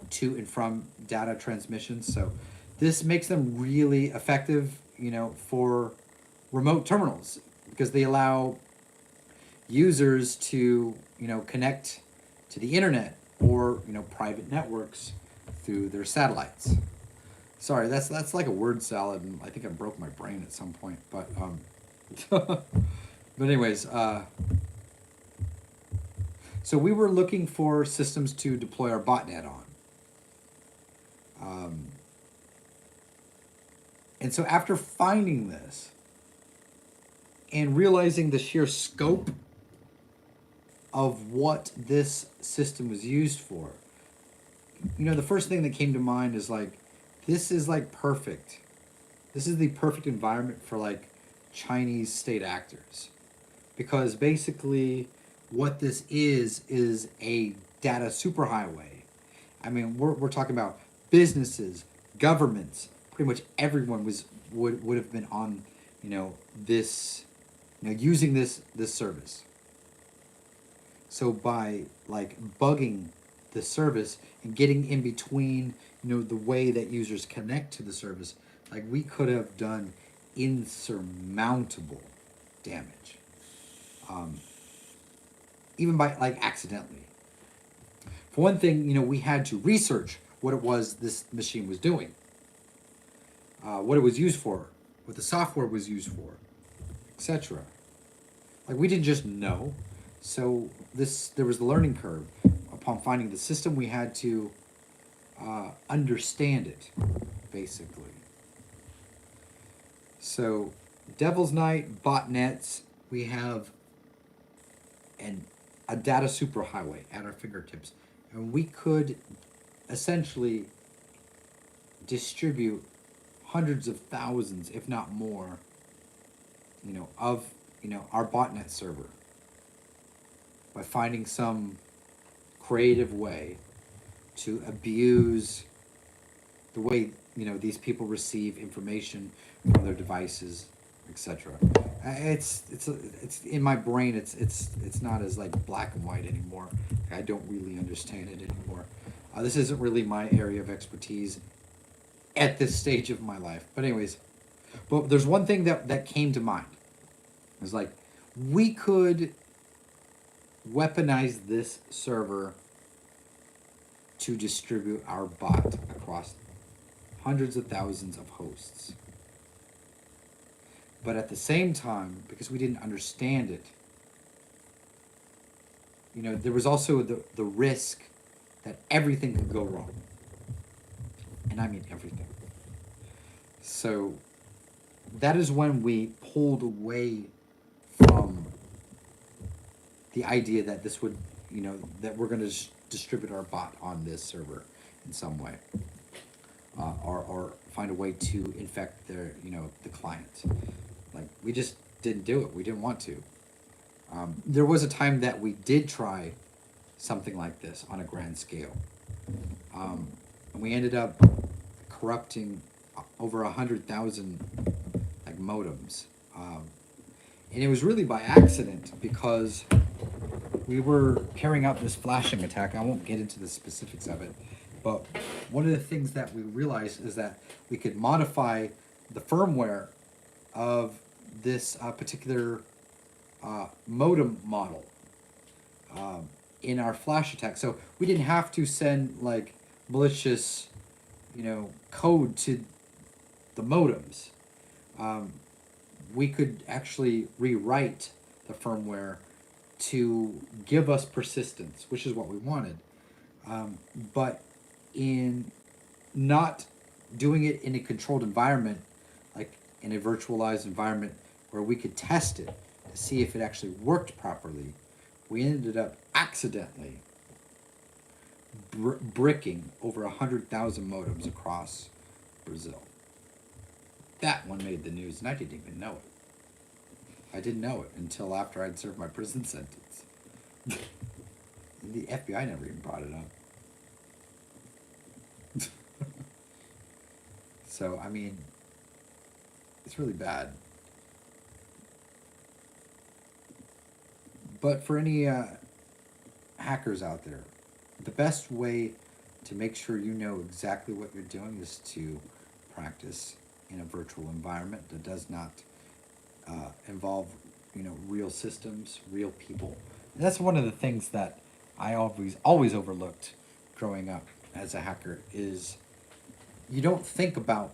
to and from data transmissions. So this makes them really effective, for remote terminals, because they allow users to connect to the internet or private networks through their satellites. Sorry, that's like a word salad, and I think I broke my brain at some point. But but anyways, so we were looking for systems to deploy our botnet on. And so after finding this and realizing the sheer scope of what this system was used for, the first thing that came to mind is like, this is like perfect. This is the perfect environment for like Chinese state actors, because basically what this is a data superhighway. I mean, we're talking about businesses, governments, pretty much everyone would have been on, this, using this service. So by like bugging the service and getting in between, the way that users connect to the service, like we could have done insurmountable damage. Even by like accidentally. For one thing, we had to research what it was this machine was doing, what it was used for, what the software was used for, etc. Like we didn't just know. So there was the learning curve. Upon finding the system, we had to understand it, basically. So Devil's Night, botnets, we have an a data superhighway at our fingertips, and we could essentially distribute hundreds of thousands, if not more, of our botnet server by finding some creative way to abuse the way these people receive information from their devices, etc. It's in my brain. It's not as like black and white anymore. I don't really understand it anymore. This isn't really my area of expertise at this stage of my life. But anyways, but there's one thing that came to mind. It's like we could weaponize this server to distribute our bot across hundreds of thousands of hosts. But at the same time, because we didn't understand it, there was also the risk that everything could go wrong. And I mean everything. So that is when we pulled away from the idea that this would, that we're going to distribute our bot on this server in some way, or find a way to infect their, the client. Like, we just didn't do it. We didn't want to. There was a time that we did try something like this on a grand scale, and we ended up corrupting over 100,000 like modems, and it was really by accident because we were carrying out this flashing attack. I won't get into the specifics of it, but one of the things that we realized is that we could modify the firmware of this particular modem model in our flash attack. So we didn't have to send like malicious, code to the modems. We could actually rewrite the firmware to give us persistence, which is what we wanted. But in not doing it in a controlled environment, like in a virtualized environment where we could test it to see if it actually worked properly, we ended up accidentally bricking over 100,000 modems across Brazil. That one made the news, and I didn't even know it. I didn't know it until after I'd served my prison sentence. The FBI never even brought it up. So, I mean, it's really bad. But for any hackers out there, the best way to make sure you know exactly what you're doing is to practice in a virtual environment that does not involve, real systems, real people. And that's one of the things that I always overlooked growing up as a hacker is you don't think about,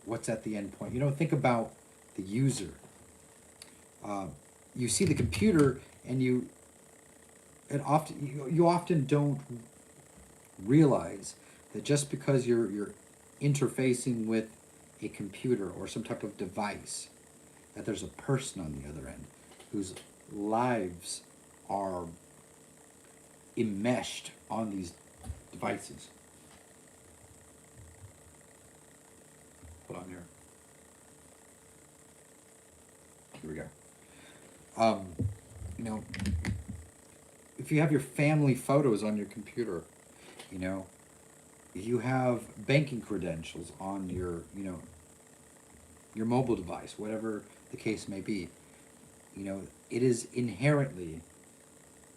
what's at the end point. You don't think about the user. You see the computer, and you often don't realize that just because you're interfacing with a computer or some type of device, that there's a person on the other end whose lives are enmeshed on these devices. Hold on here. Here we go. If you have your family photos on your computer, you have banking credentials on your, your mobile device, whatever the case may be, it is inherently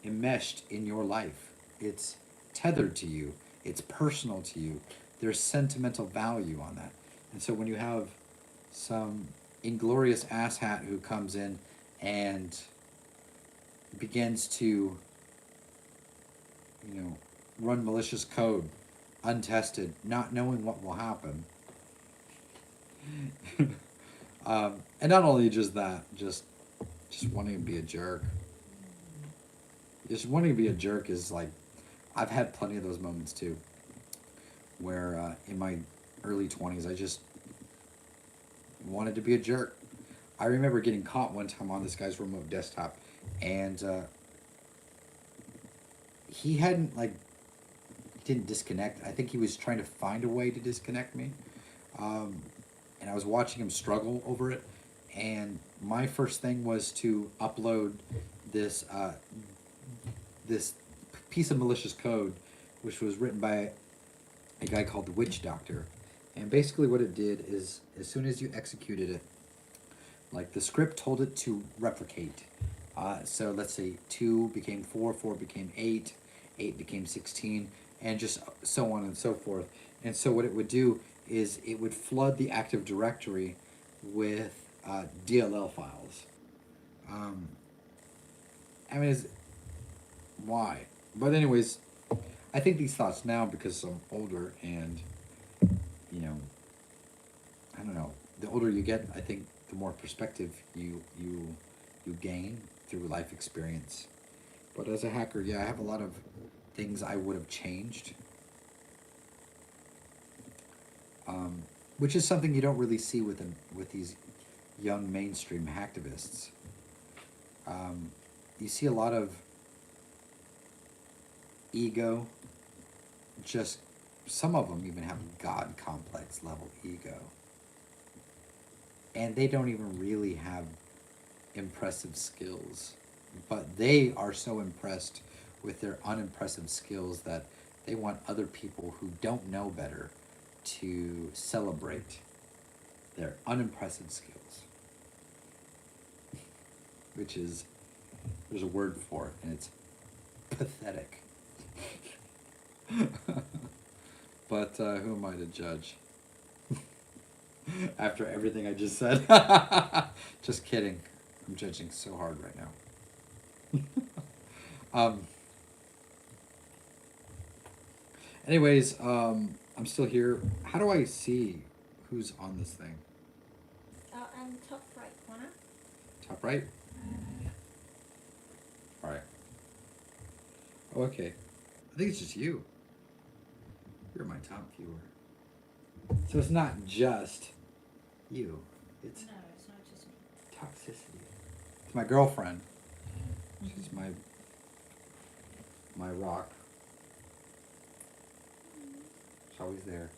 enmeshed in your life. It's tethered to you. It's personal to you. There's sentimental value on that. And so when you have some inglorious asshat who comes in and begins to, run malicious code, untested, not knowing what will happen, and not only just that, just wanting to be a jerk. Just wanting to be a jerk is like, I've had plenty of those moments too, where in my early 20s, I just wanted to be a jerk. I remember getting caught one time on this guy's remote desktop, and he hadn't like didn't disconnect. I think he was trying to find a way to disconnect me, and I was watching him struggle over it. And my first thing was to upload this this piece of malicious code, which was written by a guy called the Witch Doctor. And basically, what it did is, as soon as you executed it, like the script told it to replicate. So let's say 2 became 4, 4 became 8, 8 became 16, and just so on and so forth. And so what it would do is it would flood the Active Directory with DLL files. I mean, why? But anyways, I think these thoughts now because I'm older and, you know, I don't know. The older you get, I think the more perspective you gain through life experience. But as a hacker, yeah, I have a lot of things I would have changed. Which is something you don't really see with these young mainstream hacktivists. You see a lot of ego. Just some of them even have God complex level ego. And they don't even really have impressive skills. But they are so impressed with their unimpressive skills that they want other people who don't know better to celebrate their unimpressive skills. Which is, there's a word for it, and it's pathetic. But who am I to judge? After everything I just said. Just kidding. I'm judging so hard right now. Anyways, I'm still here. How do I see who's on this thing? Top right corner. Top right? Alright. Oh, okay. I think it's just you. You're my top viewer. So it's not just you. It's No, it's not just me. toxicity. It's my girlfriend. She's my rock. She's always there.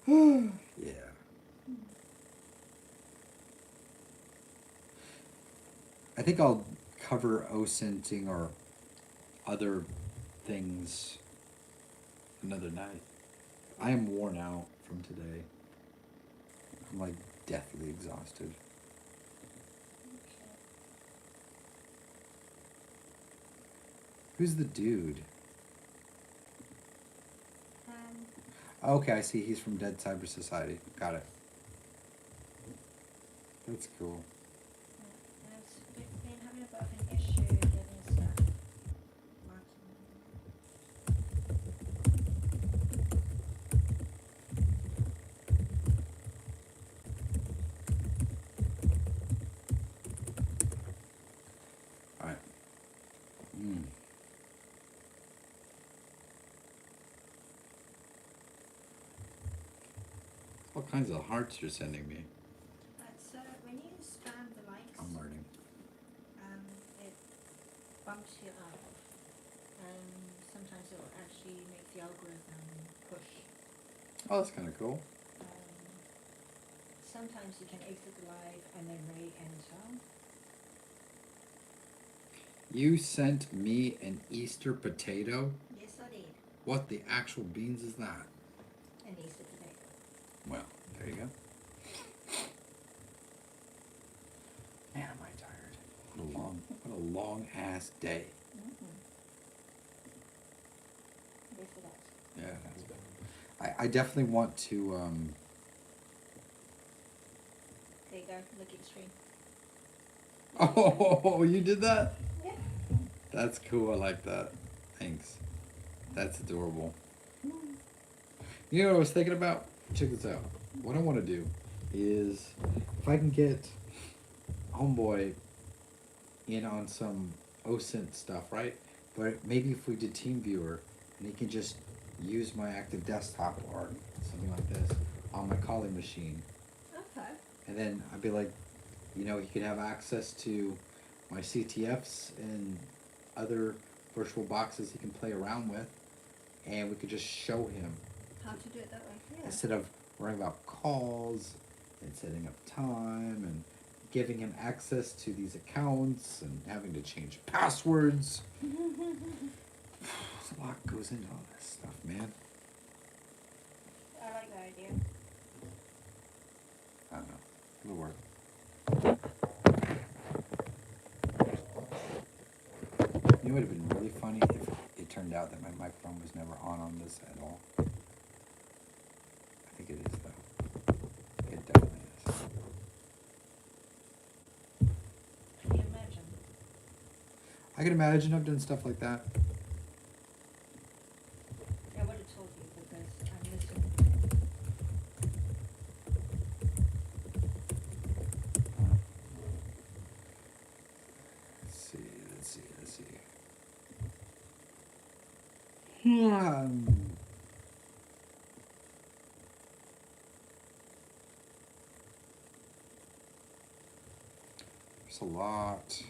Yeah. I think I'll cover OSINTing or other things another night. I am worn out from today. I'm like deathly exhausted. Who's the dude? Okay, I see. He's from Dead Cyber Society. Got it. That's cool. I've been having a bit of an issue getting stuff working. Alright. All kinds of hearts you're sending me. So when you spam the likes, I'm learning. it bumps you up. Sometimes it will actually make the algorithm push. Oh, that's kind of cool. Sometimes you can exit the live and then re-enter. You sent me an Easter potato? Yes, I did. What the actual beans is that? An Easter potato. Well, there you go. Man, am I tired. What a long ass day. Yes, it does. Yeah, it has been. I definitely want to, There you go, look at the screen. Oh, you did that? Yeah. That's cool, I like that. Thanks. That's adorable. You know what I was thinking about? Check this out. What I want to do is, if I can get Homeboy in on some OSINT stuff, right? But maybe if we did TeamViewer, and he can just use my active desktop or something like this on my Kali machine. Okay. And then I'd be like, you know, he could have access to my CTFs and other virtual boxes he can play around with, and we could just show him How to do it that way? Yeah. instead of worrying about calls and setting up time and giving him access to these accounts and having to change passwords. There's a lot goes into all this stuff, man. I like that idea. I don't know. It'll work. You know, it would have been really funny if it turned out that my microphone was never on this at all. I think it is, though. It definitely is. Can you imagine? I can imagine I've done stuff like that. I would have told you because I'm listening. Let's see. Hmm. There's a lot.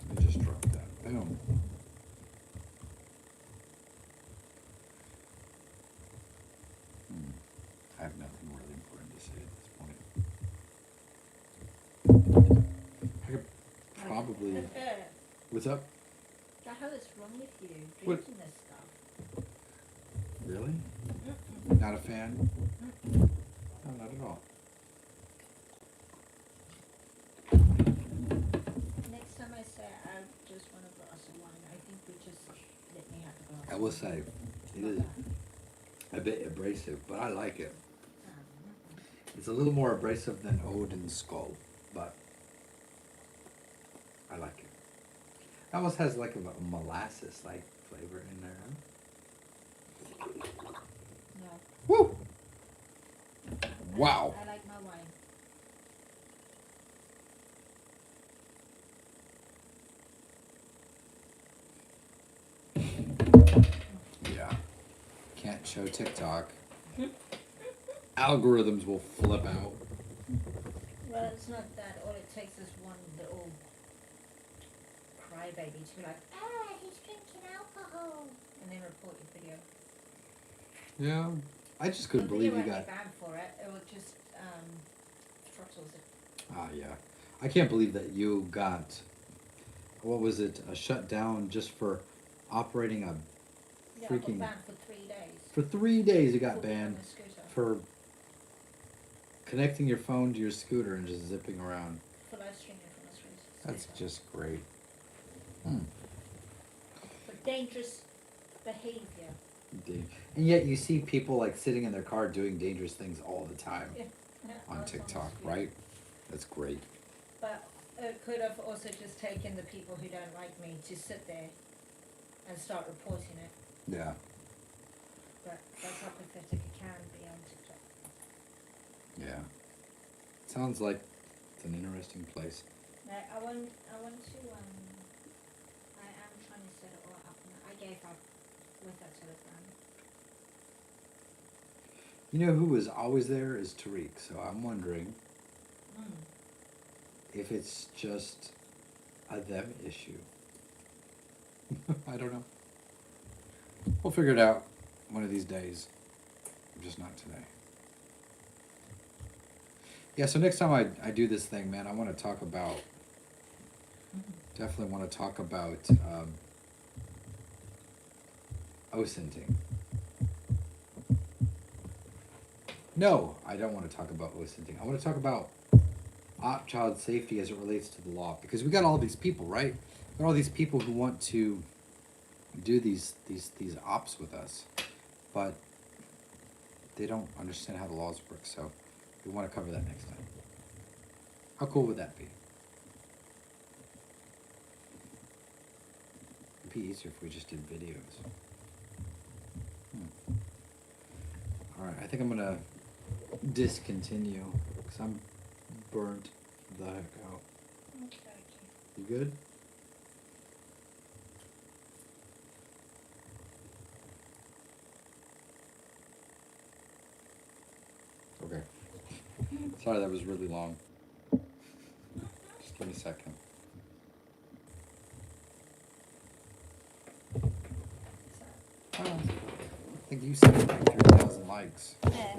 Let me just drop that. Boom. I have nothing really important to say at this point. I could probably. What's up? The hell is wrong with you? What? Drinking this stuff. Really? Mm-mm. Not a fan? Mm-mm. No, not at all. Next time I say I just want a glass of wine, I think we just let me have a glass. I will say, it is a bit abrasive, but I like it. It's a little more abrasive than Odin's Skull, but I like it. It almost has like a molasses-like flavor in there. Huh? No. Woo! Wow. I like my wine. Yeah. Can't show TikTok. Algorithms will flip out. Well, it's not that. All it takes is one little crybaby to be like, he's drinking alcohol, and then report your video. Yeah. I just couldn't The believe video you won't got. be banned for it. It will just throttles it. Ah, yeah. I can't believe that you got. What was it? A shutdown just for operating a. Yeah, Freaking- I got banned for 3 days. For 3 days, you got for being on banned a scooter. for connecting your phone to your scooter and just zipping around. For live streaming from a scooter. That's just great. For dangerous behavior. And yet you see people like sitting in their car doing dangerous things all the time Yeah. on That's TikTok, the right? That's great. But it could have also just taken the people who don't like me to sit there and start reporting it. Yeah. But that's how pathetic it can be on TikTok. Yeah. Sounds like it's an interesting place. I want to, I am trying to set it all up, and I gave up with that Telegram. You know who was always there is Tariq, so I'm wondering if it's just a them issue. I don't know. We'll figure it out one of these days. Just not today. Yeah, so next time I do this thing, man, I want to talk about, definitely want to talk about OSINTing. No, I don't want to talk about OSINTing. I want to talk about child safety as it relates to the law, because we got all these people, right? We got all these people who want to do these ops with us, but they don't understand how the laws work. So we want to cover that next time. How cool would that be? It'd be easier if we just did videos. All right, I think I'm gonna discontinue because I'm burnt the heck out. Okay. You good? Okay. Sorry that was really long. Just give me a second. I think you said like 3,000 likes. Yeah.